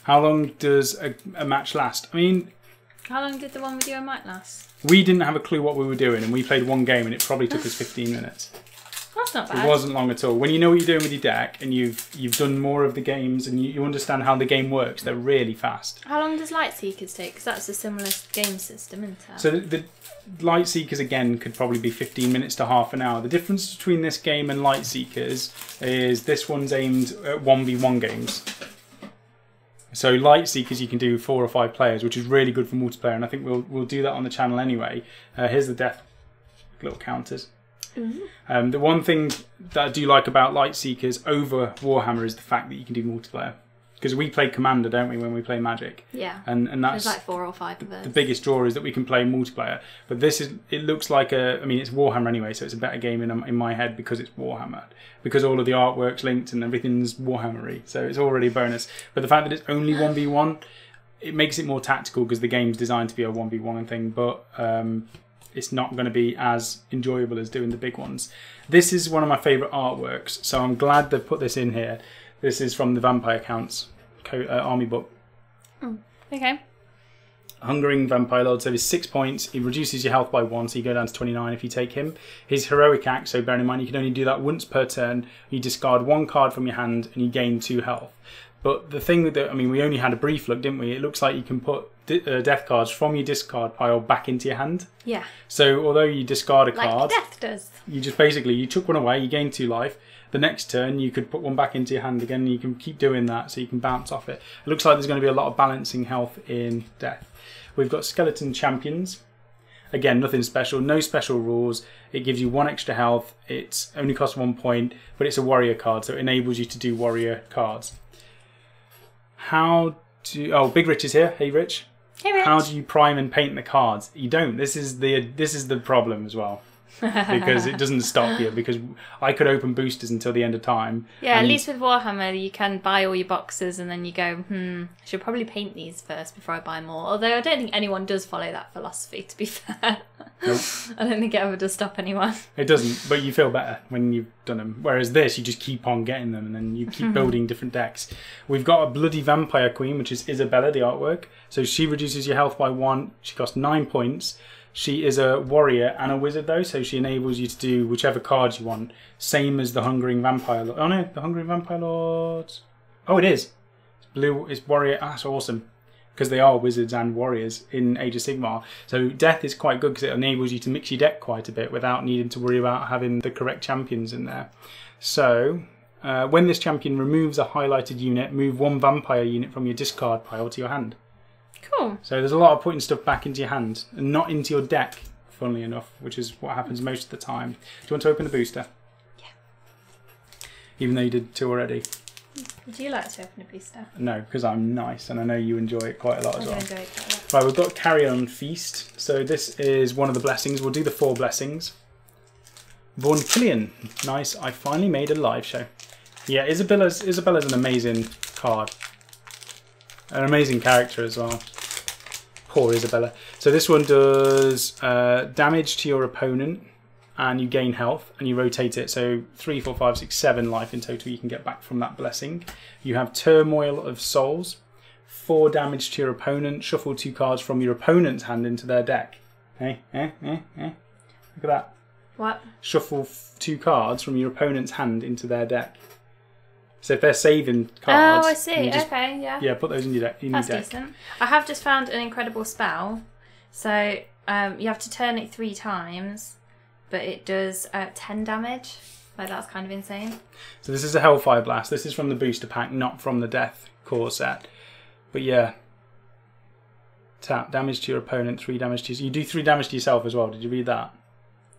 How long does a match last? I mean... How long did the one with you and Mike last? We didn't have a clue what we were doing, and we played 1 game, and it probably took us 15 minutes. That's not bad. It wasn't long at all. When you know what you're doing with your deck, and you've done more of the games, and you understand how the game works, they're really fast. How long does Lightseekers take? Because that's a similar game system, isn't it? So the Lightseekers, again, could probably be 15 minutes to half an hour. The difference between this game and Lightseekers is this one's aimed at 1v1 games. So Lightseekers you can do 4 or 5 players, which is really good for multiplayer, and I think we'll do that on the channel anyway. Here's the death little counters. Mm-hmm. The one thing that I do like about Lightseekers over Warhammer is the fact that you can do multiplayer. because we play Commander, don't we, when we play Magic? Yeah. And that's there's like 4 or 5 of us. The biggest draw is that we can play multiplayer. But it looks like it's Warhammer anyway, so it's a better game in my head because it's Warhammer. Because all of the artwork's linked and everything's Warhammery. So it's already a bonus. But the fact that it's only 1v1, it makes it more tactical because the game's designed to be a 1v1 thing. But it's not going to be as enjoyable as doing the big ones. This is one of my favourite artworks, so I'm glad they've put this in here. This is from the Vampire Counts army book. Oh, okay. Hungering Vampire Lord, so he's 6 points. He reduces your health by 1, so you go down to 29 if you take him. His heroic act, so bearing in mind you can only do that once per turn. You discard 1 card from your hand and you gain 2 health. But the thing with we only had a brief look, didn't we? It looks like you can put death cards from your discard pile back into your hand. Yeah. So although you discard a card, like death does, you just basically you took one away, you gain 2 life. The next turn you could put one back into your hand again, and you can keep doing that, so you can bounce off it. It looks like there's going to be a lot of balancing health in death. We've got Skeleton Champions. Again, nothing special, no special rules. It gives you 1 extra health. It only costs 1 point, but it's a warrior card, so it enables you to do warrior cards. Big Rich is here. Hey, Rich. Hey, Rich. How do you prime and paint the cards? You don't. This is the problem as well. Because it doesn't stop you, because I could open boosters until the end of time. Yeah, at least with Warhammer you can buy all your boxes and then you go, I should probably paint these first before I buy more. Although I don't think anyone does follow that philosophy, to be fair. Nope. I don't think it ever does stop anyone. It doesn't, but you feel better when you've done them. Whereas this, you just keep on getting them and then you keep building different decks. We've got a Bloody Vampire Queen, which is Isabella, the artwork. So she reduces your health by 1. She costs 9 points. She is a warrior and a wizard, though, so she enables you to do whichever cards you want. Same as the Hungering Vampire Lord. Oh, no, the Hungering Vampire Lords. Oh, it is. It's blue. It's warrior. That's awesome. Because they are wizards and warriors in Age of Sigmar. So death is quite good because it enables you to mix your deck quite a bit without needing to worry about having the correct champions in there. So when this champion removes a highlighted unit, move 1 vampire unit from your discard pile to your hand. Cool. So there's a lot of putting stuff back into your hand and not into your deck, funnily enough, which is what happens most of the time. Do you want to open the booster? Yeah. Even though you did 2 already? Would you like to open a booster? No, because I'm nice and I know you enjoy it quite a lot as well. I enjoy it quite a lot. Right, we've got Carrion Feast. So this is one of the blessings. We'll do the 4 blessings. Vorn Killian. Nice. I finally made a live show. Yeah, Isabella's an amazing card. An amazing character as well. Poor Isabella. So this one does damage to your opponent and you gain health and you rotate it. So 3, 4, 5, 6, 7 life in total you can get back from that blessing. You have Turmoil of Souls. 4 damage to your opponent. Shuffle 2 cards from your opponent's hand into their deck. Look at that. What? Shuffle 2 cards from your opponent's hand into their deck. So if they're saving cards... Oh, I see. Okay, yeah. Yeah, put those in your deck. That's decent. I have just found an incredible spell. So you have to turn it 3 times, but it does 10 damage. Like, that's kind of insane. So this is a Hellfire Blast. This is from the booster pack, not from the Death Core set. But yeah. Tap. Damage to your opponent, 3 damage to you. You do 3 damage to yourself as well. Did you read that?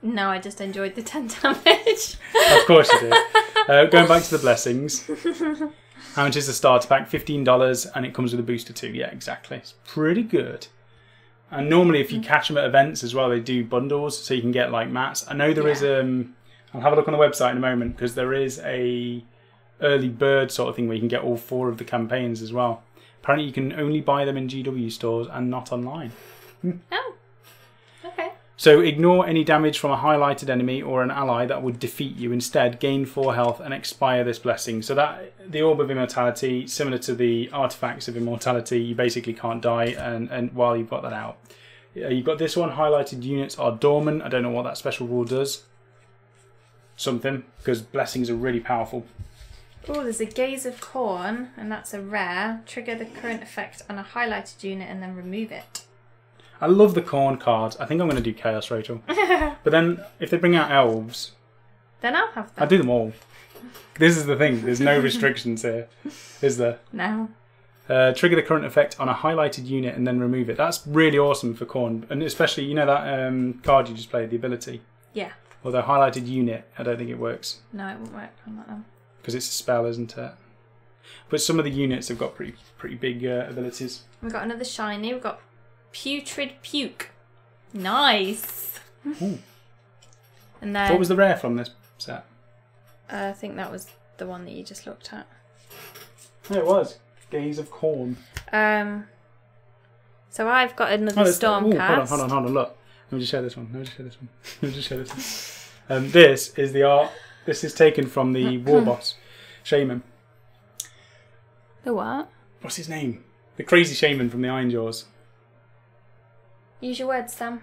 No, I just enjoyed the 10 damage. Of course you did. Going back to the blessings. How much is the starter pack? $15 and it comes with a booster too. Yeah, exactly. It's pretty good. And normally if you catch them at events as well, they do bundles so you can get like mats. I know there is I'll have a look on the website in a moment because there is a early bird sort of thing where you can get all 4 of the campaigns as well. Apparently you can only buy them in GW stores and not online. Oh, okay. So ignore any damage from a highlighted enemy or an ally that would defeat you. Instead, gain 4 health and expire this blessing. So that the Orb of Immortality, similar to the Artifacts of Immortality, you basically can't die and while you've got that out. You've got this one, highlighted units are dormant. I don't know what that special rule does. Something, because blessings are really powerful. Oh, there's a Gaze of Corn, and that's a rare. Trigger the current effect on a highlighted unit and then remove it. I love the corn cards. I think I'm going to do Chaos, Rachel. But then, if they bring out elves... Then I'll have them. I'll do them all. This is the thing. There's no restrictions here. Is there? No. Trigger the current effect on a highlighted unit and then remove it. That's really awesome for corn. And especially, you know that card you just played, the ability? Yeah. Or the highlighted unit. I don't think it works. No, it won't work on that one. Because it's a spell, isn't it? But some of the units have got pretty big abilities. We've got another shiny. We've got Putrid Puke. Nice. Ooh. And then What was the rare from this set? I think that was the one that you just looked at. Oh, it was. Gaze of Corn. So I've got another Stormcast. Hold on, look. Let me just share this one. This is the art. This is taken from the War Boss Shaman. The what? What's his name? The crazy shaman from the Iron Jaws. Use your words, Sam.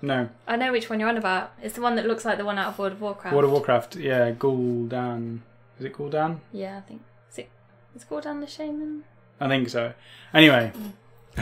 No. I know which one you're on about. It's the one that looks like the one out of World of Warcraft. World of Warcraft, yeah, Gul'dan. Is it Gul'dan? Yeah, I think. Is Gul'dan the shaman? I think so. Anyway,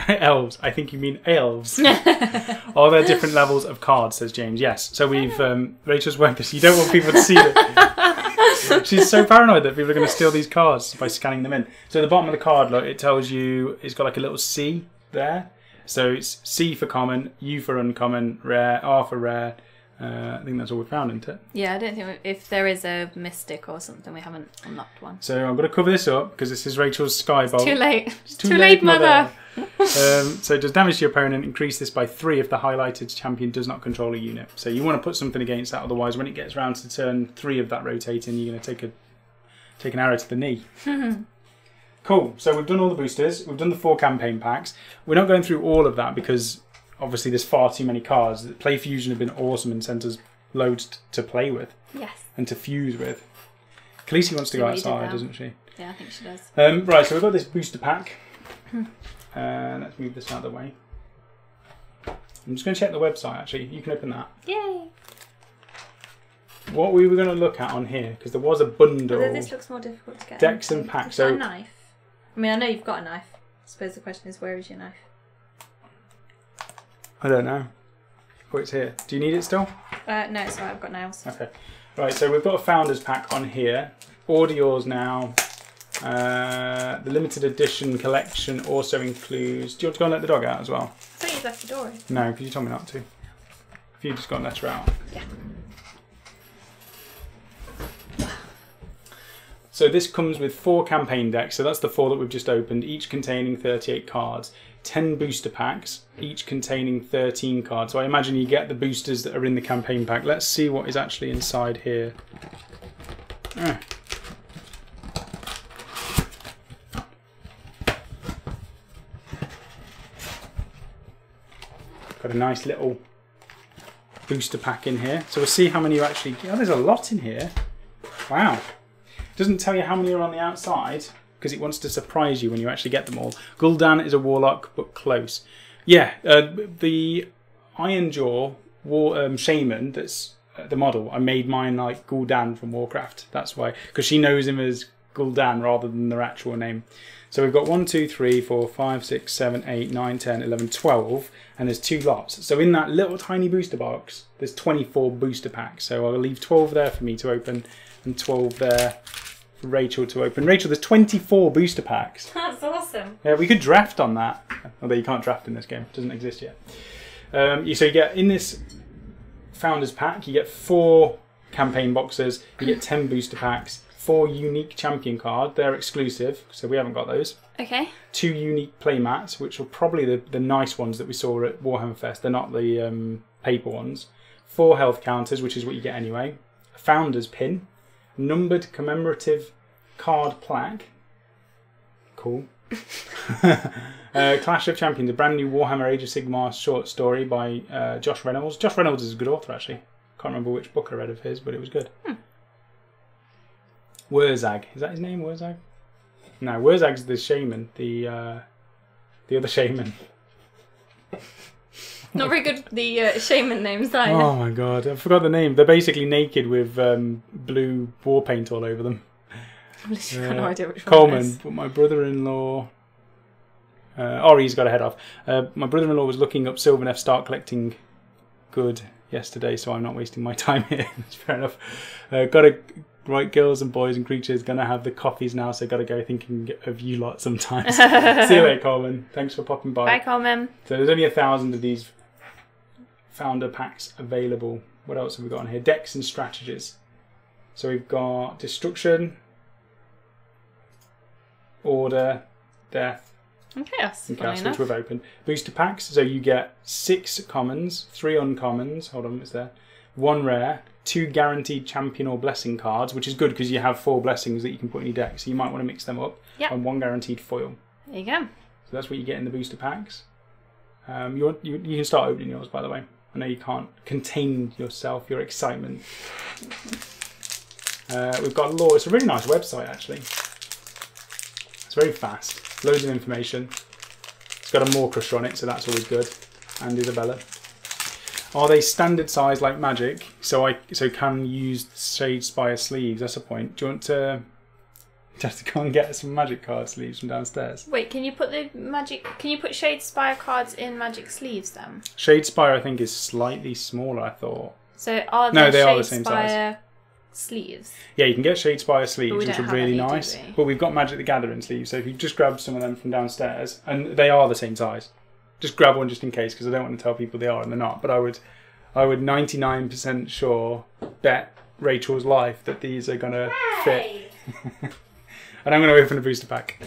elves. I think you mean elves. Are there different levels of cards, says James. Yes. So we've, Rachel's worked this. You don't want people to see that. She's so paranoid that people are going to steal these cards by scanning them in. So at the bottom of the card, look, it tells you, it's got like a little C there. So it's C for common, U for uncommon, rare, R for rare. I think that's all we found, isn't it? Yeah, I don't think if there is a mystic or something, we haven't unlocked one. So I'm going to cover this up because this is Rachel's Skybolt. Too late. It's too late, mother. So it does damage to your opponent. Increase this by 3 if the highlighted champion does not control a unit. So you want to put something against that. Otherwise, when it gets round to turn 3 of that rotating, you're going to take an arrow to the knee. Cool. So we've done all the boosters. We've done the 4 campaign packs. We're not going through all of that because obviously there's far too many cards. Playfusion have been awesome and sent us loads to play with. Yes. And to fuse with. Khaleesi wants to go outside, doesn't she? Yeah, I think she does. Right, so we've got this booster pack. Let's move this out of the way. I'm just going to check the website, actually. You can open that. Yay! What we were going to look at on here, because there was a bundle. Although this looks more difficult to get. Decks and packs. So, a knife. I mean, I know you've got a knife. I suppose the question is, where is your knife? I don't know. Oh, it's here. Do you need it still? No, it's alright. I've got nails. Okay. Right, so we've got a Founders Pack on here. Order yours now. The limited edition collection also includes... Do you want to go and let the dog out as well? I thought you left the door open. No, because you told me not to. If you just go and let her out. Yeah. So this comes with 4 campaign decks. So that's the 4 that we've just opened, each containing 38 cards. 10 booster packs, each containing 13 cards. So I imagine you get the boosters that are in the campaign pack. Let's see what is actually inside here. Got a nice little booster pack in here. So we'll see how many you actually get. Oh, there's a lot in here. Wow. Doesn't tell you how many are on the outside because it wants to surprise you when you actually get them all. Gul'dan is a warlock, but close. Yeah, the Iron Jaw shaman that's the model. I made mine like Gul'dan from Warcraft. That's why, because she knows him as Gul'dan rather than their actual name. So we've got 1, 2, 3, 4, 5, 6, 7, 8, 9, 10, 11, 12, and there's 2 lots. So in that little tiny booster box, there's 24 booster packs. So I'll leave 12 there for me to open and 12 there for Rachel to open. Rachel, there's 24 booster packs. That's awesome. Yeah, we could draft on that. Although you can't draft in this game. It doesn't exist yet. So you get, in this Founders Pack, you get 4 campaign boxes, you get 10 booster packs, 4 unique champion cards. They're exclusive, so we haven't got those. Okay. 2 unique playmats, which are probably the nice ones that we saw at Warhammer Fest. They're not the paper ones. 4 health counters, which is what you get anyway. A Founders Pin. Numbered commemorative card plaque. Cool. Clash of Champions, a brand new Warhammer Age of Sigmar short story by Josh Reynolds. Josh Reynolds is a good author, actually. Can't remember which book I read of his, but it was good. Wurzag. Is that his name, Wurzag? No, Wurzag's the shaman. The other shaman. Not very good, the shaman names, either. Oh my god, I forgot the name. They're basically naked with blue war paint all over them. I've literally got no idea which one Coleman, it is. but my brother-in-law... Ori's got a head off. My brother-in-law was looking up Sylvaneth Start Collecting Good yesterday, so I'm not wasting my time here. That's fair enough. Got to... Right, girls and boys and creatures, gonna have the coffees now, so gotta go thinking of you lot sometimes. See you later, Coleman. Thanks for popping by. Bye, Coleman. So there's only 1,000 of these Founder packs available. What else have we got on here? Decks and strategies. So we've got Destruction, Order, Death, And Chaos. and Funny Chaos, enough. which we've opened. Booster packs, so you get 6 commons, 3 uncommons, hold on, it's there, 1 rare, 2 guaranteed champion or blessing cards, which is good because you have 4 blessings that you can put in your deck, so you might want to mix them up, and 1 guaranteed foil. There you go. So that's what you get in the booster packs. You can start opening yours, by the way. I know you can't contain yourself, your excitement. We've got Lore. It's a really nice website, actually. It's very fast. Loads of information. It's got a Maw Crusher on it, so that's always good. And Isabella. Are they standard size like Magic? So can use Shadespire sleeves? That's a point. Do you want to just go and get some Magic card sleeves from downstairs? Wait, can you put Shadespire cards in Magic sleeves then? Shadespire, I think, is slightly smaller, I thought. So are there they are the same size. Shadespire sleeves? Yeah, you can get Shadespire sleeves, which are have really any, nice. do we? But we've got Magic the Gathering sleeves, so if you just grab some of them from downstairs, and they are the same size. Just grab one just in case, because I don't want to tell people they are and they're not. But I would 99% sure bet Rachel's life that these are going to fit. And I'm going to open a booster pack.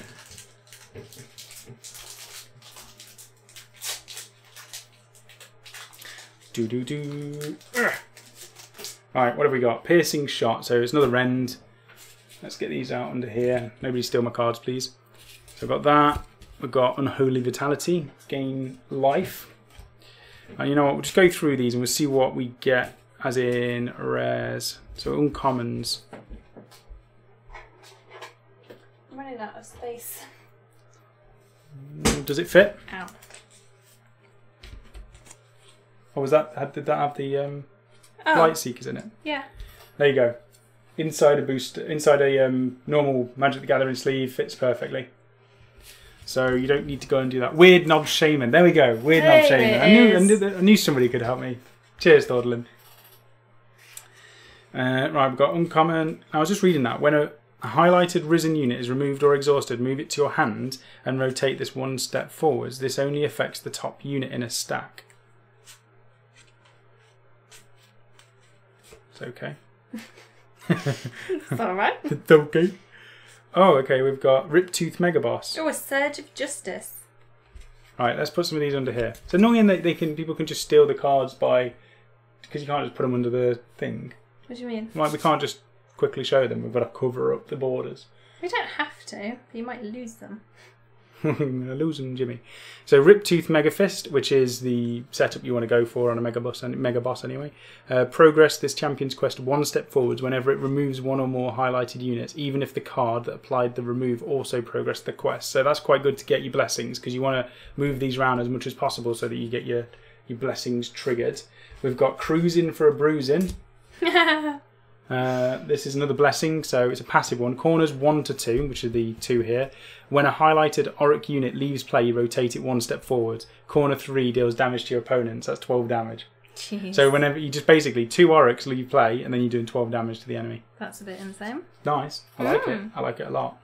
Alright, what have we got? Piercing Shot. So it's another Rend. Let's get these out under here. Nobody steal my cards, please. So I've got that. We've got Unholy Vitality. Gain life. And you know what? We'll just go through these and we'll see what we get as in rares. So uncommons. I'm running out of space. Does it fit? Ow. Or was that? Did that have the Light Seekers in it? Yeah. There you go. Inside a booster, inside a normal Magic the Gathering sleeve fits perfectly. So you don't need to go and do that. Weird Knob Shaman. There we go. Weird Knob Shaman. I knew somebody could help me. Cheers, Thordlin. Right, we've got uncommon. I was just reading that. When a highlighted risen unit is removed or exhausted, move it to your hand and rotate this 1 step forwards. This only affects the top unit in a stack. It's okay. It's alright. It's okay. Oh, okay, we've got Riptooth Megaboss. Oh, a Surge of Justice. Right, let's put some of these under here. It's annoying that people can just steal the cards because you can't just put them under the thing. What do you mean? Like, we can't just quickly show them. We've got to cover up the borders. We don't have to. You might lose them. Lose them, Jimmy. So Riptooth Megafist, which is the setup you want to go for on a Mega Boss anyway. Progress this champion's quest 1 step forwards whenever it removes 1 or more highlighted units, even if the card that applied the remove also progressed the quest. So that's quite good to get your blessings, because you want to move these around as much as possible so that you get your blessings triggered. We've got Cruising for a Bruising. This is another blessing, so it's a passive one. Corners 1 to 2, which are the 2 here. When a highlighted Auric unit leaves play, you rotate it 1 step forward. Corner 3 deals damage to your opponents. That's 12 damage. Jeez. So whenever you just basically 2 Aurics leave play, and then you're doing 12 damage to the enemy. That's a bit insane. Nice. I like it. I like it a lot.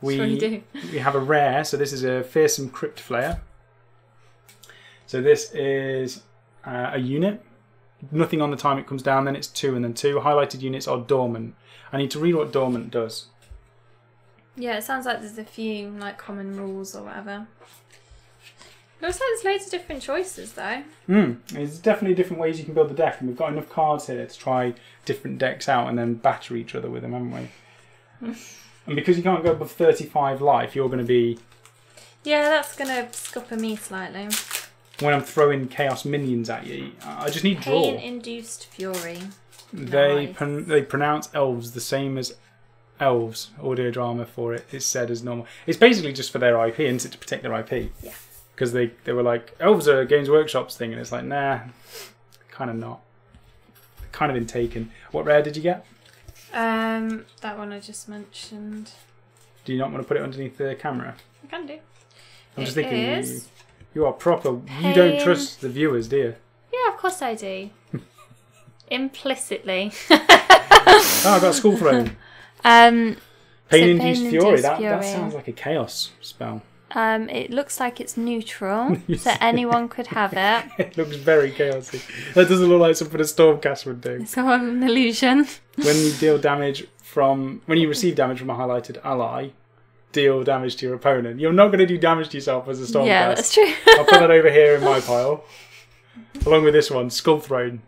Sure you do. We have a rare, so this is a Fearsome Crypt Flare. So this is a unit. Nothing on the time it comes down, then it's 2 and then 2. Highlighted units are dormant. I need to read what dormant does. Yeah, it sounds like there's a few like common rules or whatever. Looks like there's loads of different choices though. There's definitely different ways you can build the deck, and we've got enough cards here to try different decks out and then batter each other with them, haven't we? And because you can't go above 35 life, you're going to be... Yeah, that's going to scupper me slightly. When I'm throwing chaos minions at you, I just need draw. Pain-induced fury. They Nice. pronounce elves the same as elves. Audio drama for it is said as normal. It's basically just for their IP, isn't it, to protect their IP? Yeah. Because they were like, elves are a Games Workshop's thing, and it's like, nah, kind of not. Kind of been taken. What rare did you get? That one I just mentioned. Do you not want to put it underneath the camera? I can do. I'm just It thinking, is you are proper. You don't trust the viewers, do you? Yeah, of course I do. Implicitly. Oh, I got Skull Throne. Pain-induced Fury. That sounds like a chaos spell. It looks like it's neutral, so anyone could have it. It looks very chaotic. That doesn't look like something a Stormcast would do. It's all an illusion. When you deal damage when you receive damage from a highlighted ally, deal damage to your opponent. You're not going to do damage to yourself as a Stormcast. Yeah, that's true. I'll put that over here in my pile. Along with this one, Skull Throne.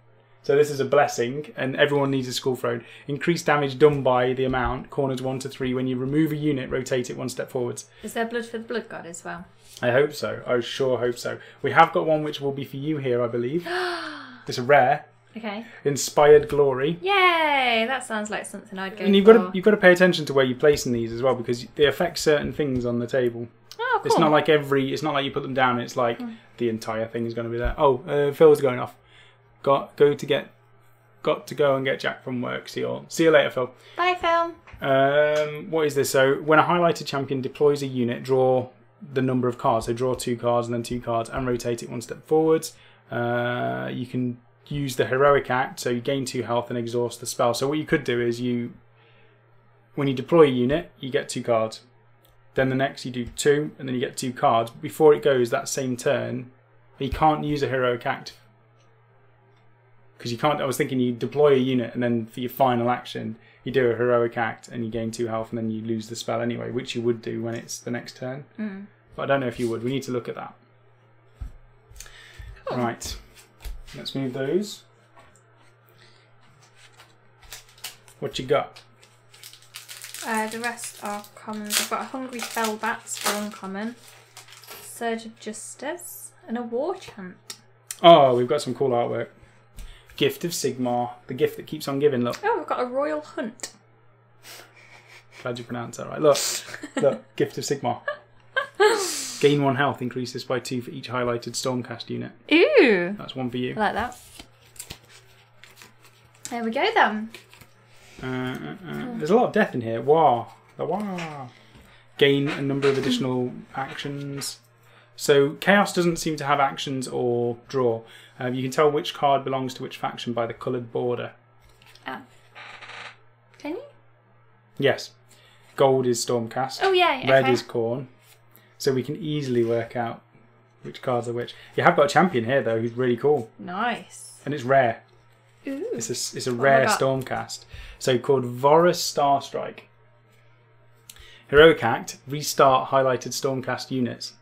So this is a blessing, and everyone needs a Skull Throne. Increased damage done by the amount, corners 1 to 3. When you remove a unit, rotate it 1 step forwards. Is there blood for the Blood God as well? I hope so. I sure hope so. We have got one which will be for you here, I believe. It's a rare. Okay. Inspired Glory. Yay! That sounds like something I'd go And you've for. got to pay attention to where you're placing these as well, because they affect certain things on the table. Oh, cool. It's not like you put them down. It's like the entire thing is going to be there. Oh, Phil's going off. Got to go and get Jack from work. See you later, Phil. Bye, Phil. What is this? So when a highlighted champion deploys a unit, draw the number of cards. So draw 2 cards and then 2 cards and rotate it 1 step forwards. You can use the Heroic Act, so you gain 2 health and exhaust the spell. So what you could do is when you deploy a unit, you get 2 cards. Then the next you do 2, and then you get 2 cards. Before it goes that same turn, you can't use a Heroic Act. Because you can't. I was thinking you deploy a unit and then for your final action you do a Heroic Act and you gain 2 health and then you lose the spell anyway, which you would do when it's the next turn. But I don't know if you would. We need to look at that. Cool. Right, let's move those. What you got? The rest are commons. I've got a Hungry Fellbats for uncommon, Surge of Justice, and a War Chant. Oh, we've got some cool artwork. Gift of Sigmar, the gift that keeps on giving, look. Oh, we've got a Royal Hunt. Glad you pronounced that right. Look, Gift of Sigmar. Gain 1 health, increase this by 2 for each highlighted Stormcast unit. Ooh! That's 1 for you. I like that. There we go then. There's a lot of death in here. Wah. Gain a number of additional actions. So Chaos doesn't seem to have actions or draw. You can tell which card belongs to which faction by the coloured border. Oh. Can you? Yes. Gold is Stormcast. Oh, yeah. Red okay. is Khorne. So we can easily work out which cards are which. You have got a champion here, though, who's really cool. Nice. And it's rare. Ooh. It's a rare Stormcast. So called Vorus Starstrike. Heroic Act, restart highlighted Stormcast units.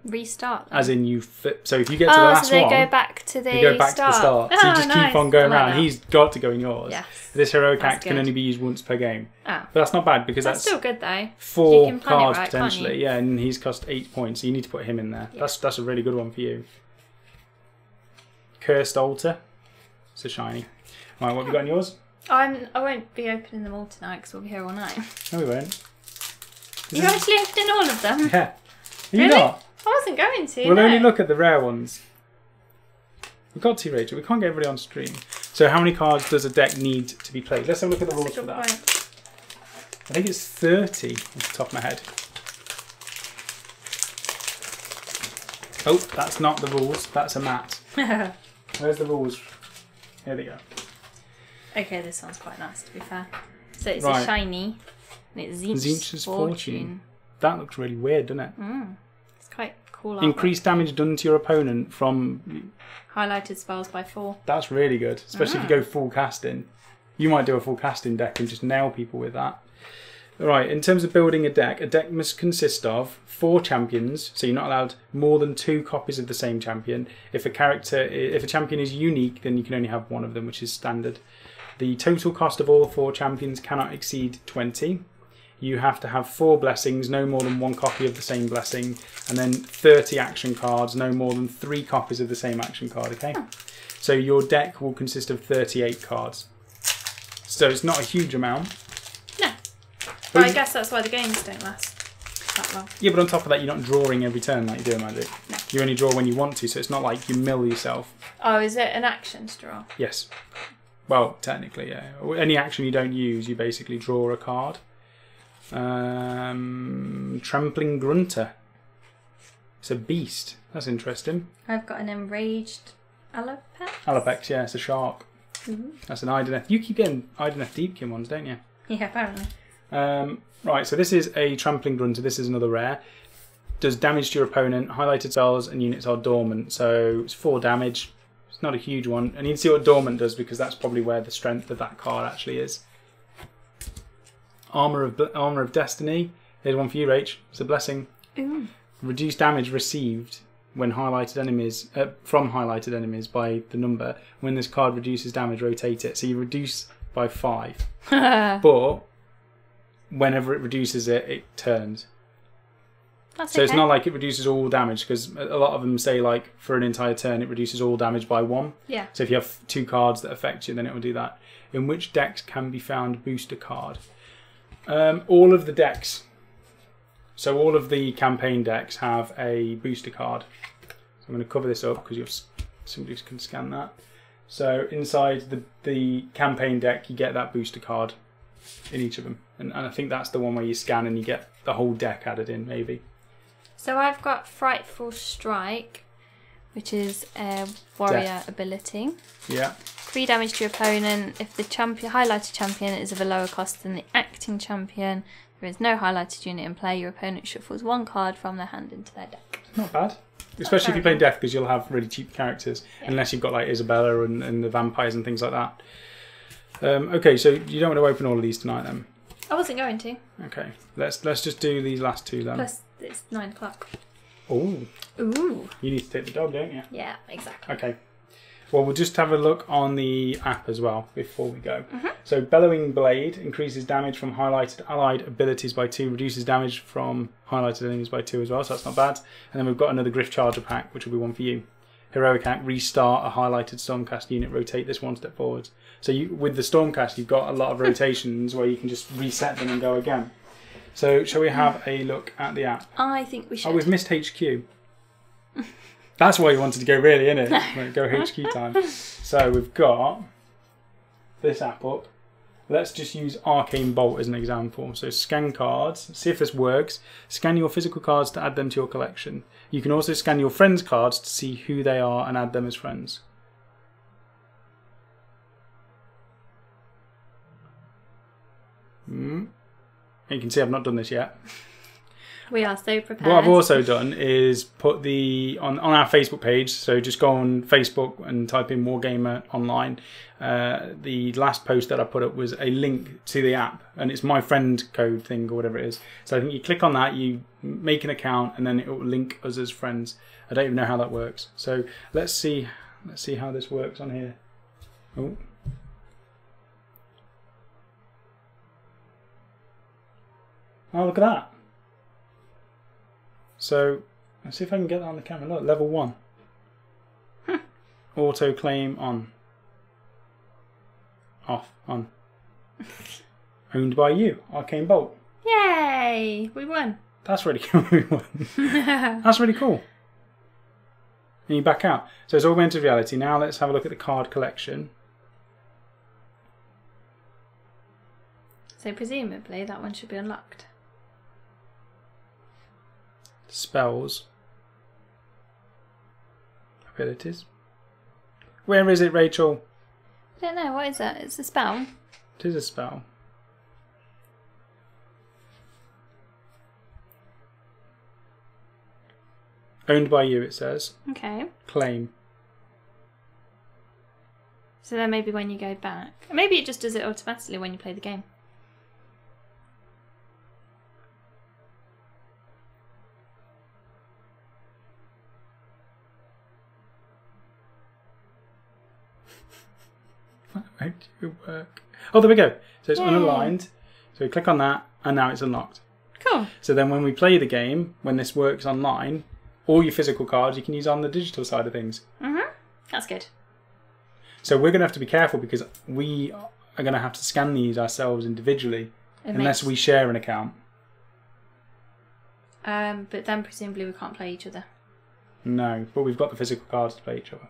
Restart them. As in you flip. So if you get to the last so they one, go back to the you go back to the start. So you just keep on going around. That. He's got to go in yours. Yes. This Heroic That's Act good. can only be used once per game. Oh. But that's not bad because That's still good though. 4 You can plan it cards right, potentially. can't you? Yeah, and he's cost 8 points. So you need to put him in there. Yeah. That's a really good one for you. Cursed Altar. It's a shiny. Right, what have you got in yours? I won't be opening them all tonight because we'll be here all night. No, we won't. You're actually opening all of them? Yeah. Are you Really? not? I wasn't going to. We'll no. only look at the rare ones. We've got to, Rachel. We can't get everybody on stream. So how many cards does a deck need to be played? Let's have a look at the rules for that. Point. I think it's 30 off the top of my head. Oh, that's not the rules. That's a mat. Where's the rules? Here they go. Okay, this one's quite nice to be fair. So it's Right. a shiny. And it's Zinch's Fortune. That looks really weird, doesn't it? It's quite cool. Increased damage done to your opponent from... Highlighted spells by 4. That's really good, especially if you go full casting. You might do a full casting deck and just nail people with that. Right, in terms of building a deck must consist of 4 champions, so you're not allowed more than 2 copies of the same champion. If a champion is unique, then you can only have 1 of them, which is standard. The total cost of all 4 champions cannot exceed 20. You have to have 4 blessings, no more than 1 copy of the same blessing, and then 30 action cards, no more than 3 copies of the same action card, okay? So your deck will consist of 38 cards. So it's not a huge amount. No. But I guess that's why the games don't last that long. Yeah, but on top of that, you're not drawing every turn like you do in Magic. No. You only draw when you want to, so it's not like you mill yourself. Oh, is it an action to draw? Yes. Well, technically, yeah. Any action you don't use, you basically draw a card. Trampling Grunter. It's a beast. That's interesting. I've got an Enraged Alopex. Alopex, yeah, it's a shark. That's an Idoneth. You keep getting Idoneth Deepkin ones, don't you? Yeah, apparently. Right, so this is a Trampling Grunter. This is another rare. Does damage to your opponent. Highlighted spells and units are dormant. So it's 4 damage. It's not a huge one. And you need to see what dormant does because that's probably where the strength of that card actually is. Armor of Destiny. Here's one for you, Rach. It's a blessing. Ooh. Reduce damage received when highlighted enemies from highlighted enemies by the number. When this card reduces damage, rotate it. So you reduce by 5, but whenever it reduces it, it turns. That's so okay. It's not like it reduces all damage, because a lot of them say like for an entire turn it reduces all damage by 1. Yeah. So if you have 2 cards that affect you, then it will do that. In which decks can be found booster card? All of the decks. So all of the campaign decks have a booster card. So I'm going to cover this up because somebody can scan that. So inside the campaign deck, you get that booster card in each of them. And I think that's the one where you scan and you get the whole deck added in, maybe. So I've got Frightful Strike, which is a warrior ability. Yeah. 3 damage to your opponent. If the highlighted champion is of a lower cost than the acting champion, there is no highlighted unit in play. Your opponent shuffles 1 card from their hand into their deck. Not bad. Especially if you play Death, because you'll have really cheap characters. Yeah. Unless you've got like Isabella and the vampires and things like that. Okay, so you don't want to open all of these tonight then? I wasn't going to. Okay, let's just do these last 2 then. Plus it's 9 o'clock. Ooh. Ooh. You need to take the dog, don't you? Yeah, exactly. Okay. Well, we'll just have a look on the app as well before we go. So Bellowing Blade increases damage from highlighted allied abilities by 2, reduces damage from highlighted enemies by 2 as well, so that's not bad. And then we've got another Griff Charger pack, which will be one for you. Heroic Act, restart a highlighted Stormcast unit, rotate this 1 step forwards. So with the Stormcast, you've got a lot of rotations where you can just reset them and go again. So shall we have a look at the app? I think we should. Oh, we've missed HQ. That's why you wanted to go really, innit? Like, go HQ time. So we've got this app up. Let's just use Arcane Bolt as an example. So scan cards, see if this works. Scan your physical cards to add them to your collection. You can also scan your friends' cards to see who they are and add them as friends. You can see I've not done this yet. We are so prepared. What I've also done is put on our Facebook page, so just go on Facebook and type in Wargamer Online. The last post that I put up was a link to the app, and it's my friend code thing or whatever it is. So I think you click on that, you make an account, and then it will link us as friends. I don't even know how that works. So let's see how this works on here. Oh. Oh, look at that. So, let's see if I can get that on the camera. Look, level 1. Auto claim on. Off, on. Owned by you, Arcane Bolt. Yay! We won. That's really cool. We won. That's really cool. And you back out. So it's augmented reality. Now let's have a look at the card collection. So presumably that one should be unlocked. Spells. Abilities. Where is it, Rachel? I don't know. What is that? It's a spell. It is a spell. Owned by you, it says. Okay. Claim. So then maybe when you go back. Maybe it just does it automatically when you play the game. Make it work. Oh, there we go. So it's Yay. unaligned. So we click on that, and now it's unlocked. Cool. So then when we play the game, when this works online, all your physical cards you can use on the digital side of things. That's good. So we're going to have to be careful because we are going to have to scan these ourselves individually unless we share an account. But then presumably we can't play each other. No, but we've got the physical cards to play each other.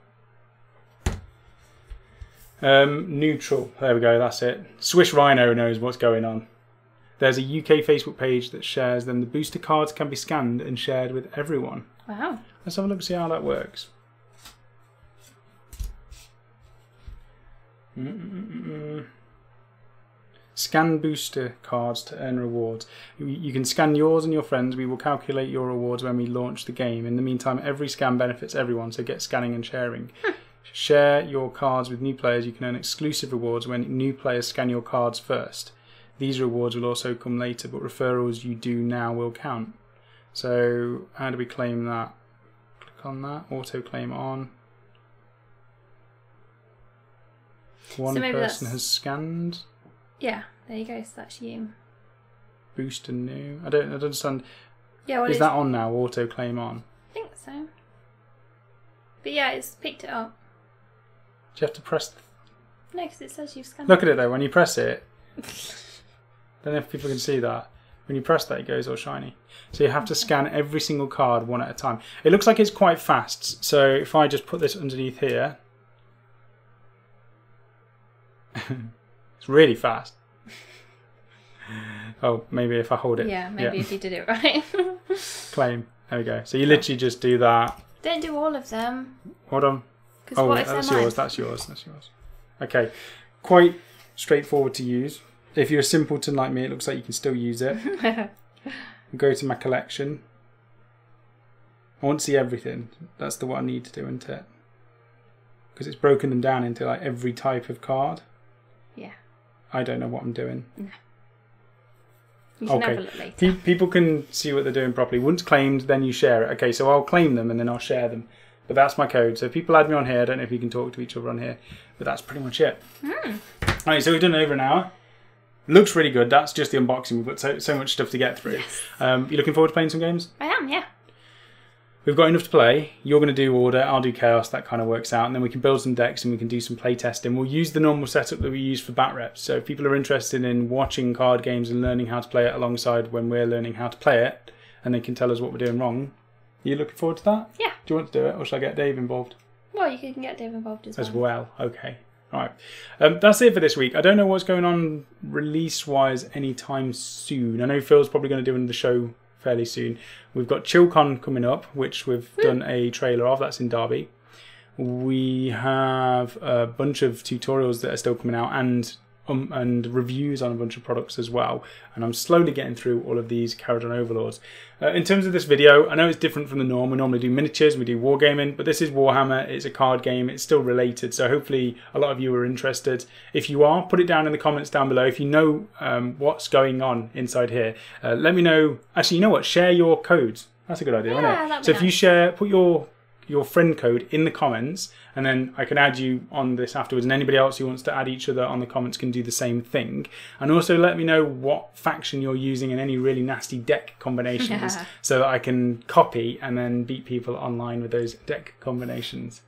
Neutral. There we go, that's it. Swish Rhino knows what's going on. There's a UK Facebook page that shares them. The booster cards can be scanned and shared with everyone. Wow. Let's have a look and see how that works. Scan booster cards to earn rewards. You can scan yours and your friends. We will calculate your rewards when we launch the game. In the meantime, every scan benefits everyone, so get scanning and sharing. Share your cards with new players. You can earn exclusive rewards when new players scan your cards first. These rewards will also come later, but referrals you do now will count. So how do we claim that? Click on that, auto claim on. One person has scanned. Yeah, there you go. So that's you. Boost and new. I don't understand. Yeah, well, is that on now? Auto claim on. I think so. But yeah, it's picked it up. Do you have to press? No, because it says you've scanned. Look at it though. When you press it, I don't know if people can see that. When you press that, it goes all shiny. So you have to scan every single card one at a time. It looks like it's quite fast. So if I just put this underneath here, it's really fast. Oh, maybe if I hold it. Yeah, maybe if you did it right. Claim. There we go. So you literally just do that. Don't do all of them. Hold on. Oh, what that's yours. That's yours. That's yours. Okay. Quite straightforward to use. If you're a simpleton like me, it looks like you can still use it. Go to my collection. I want to see everything. That's what I need to do, isn't it? Because it's broken them down into like every type of card. Yeah. I don't know what I'm doing. No. You can have a look later. People can see what they're doing properly. Once claimed, then you share it. Okay, so I'll claim them and then I'll share them. But that's my code. So if people add me on here, I don't know if you can talk to each other on here, but that's pretty much it. Alright, so we've done over an hour. Looks really good. That's just the unboxing. We've got so much stuff to get through. Yes. You looking forward to playing some games? I am, yeah. We've got enough to play. You're going to do order, I'll do chaos. That kind of works out. And then we can build some decks and we can do some play testing. We'll use the normal setup that we use for bat reps. So if people are interested in watching card games and learning how to play it alongside when we're learning how to play it, and they can tell us what we're doing wrong, are you looking forward to that? Yeah. Do you want to do it, or should I get Dave involved? Well, you can get Dave involved as well. Okay. All right. That's it for this week. I don't know what's going on release-wise anytime soon. I know Phil's probably going to do another show fairly soon. We've got ChillCon coming up, which we've done a trailer of. That's in Derby. We have a bunch of tutorials that are still coming out and reviews on a bunch of products as well. And I'm slowly getting through all of these Caradon Overlords. In terms of this video, I know it's different from the norm. We normally do miniatures, we do wargaming, but this is Warhammer. It's a card game. It's still related. So hopefully a lot of you are interested. If you are, put it down in the comments down below. If you know what's going on inside here, let me know. Actually, you know what? Share your codes. That's a good idea, isn't it? So if you share, put your friend code in the comments, and then I can add you on this afterwards, and anybody else who wants to add each other on the comments can do the same thing. And also let me know what faction you're using and any really nasty deck combinations so that I can copy and then beat people online with those deck combinations.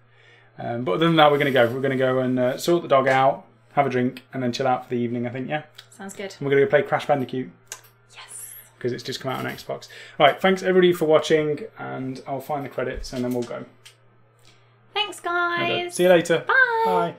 But other than that, we're going to go and sort the dog out, have a drink, and then chill out for the evening, I think. Yeah, sounds good. And we're going to go play Crash Bandicoot. Because it's just come out on Xbox. Right, thanks everybody for watching, and I'll find the credits and then we'll go. Thanks, guys. See you later. Bye. Bye.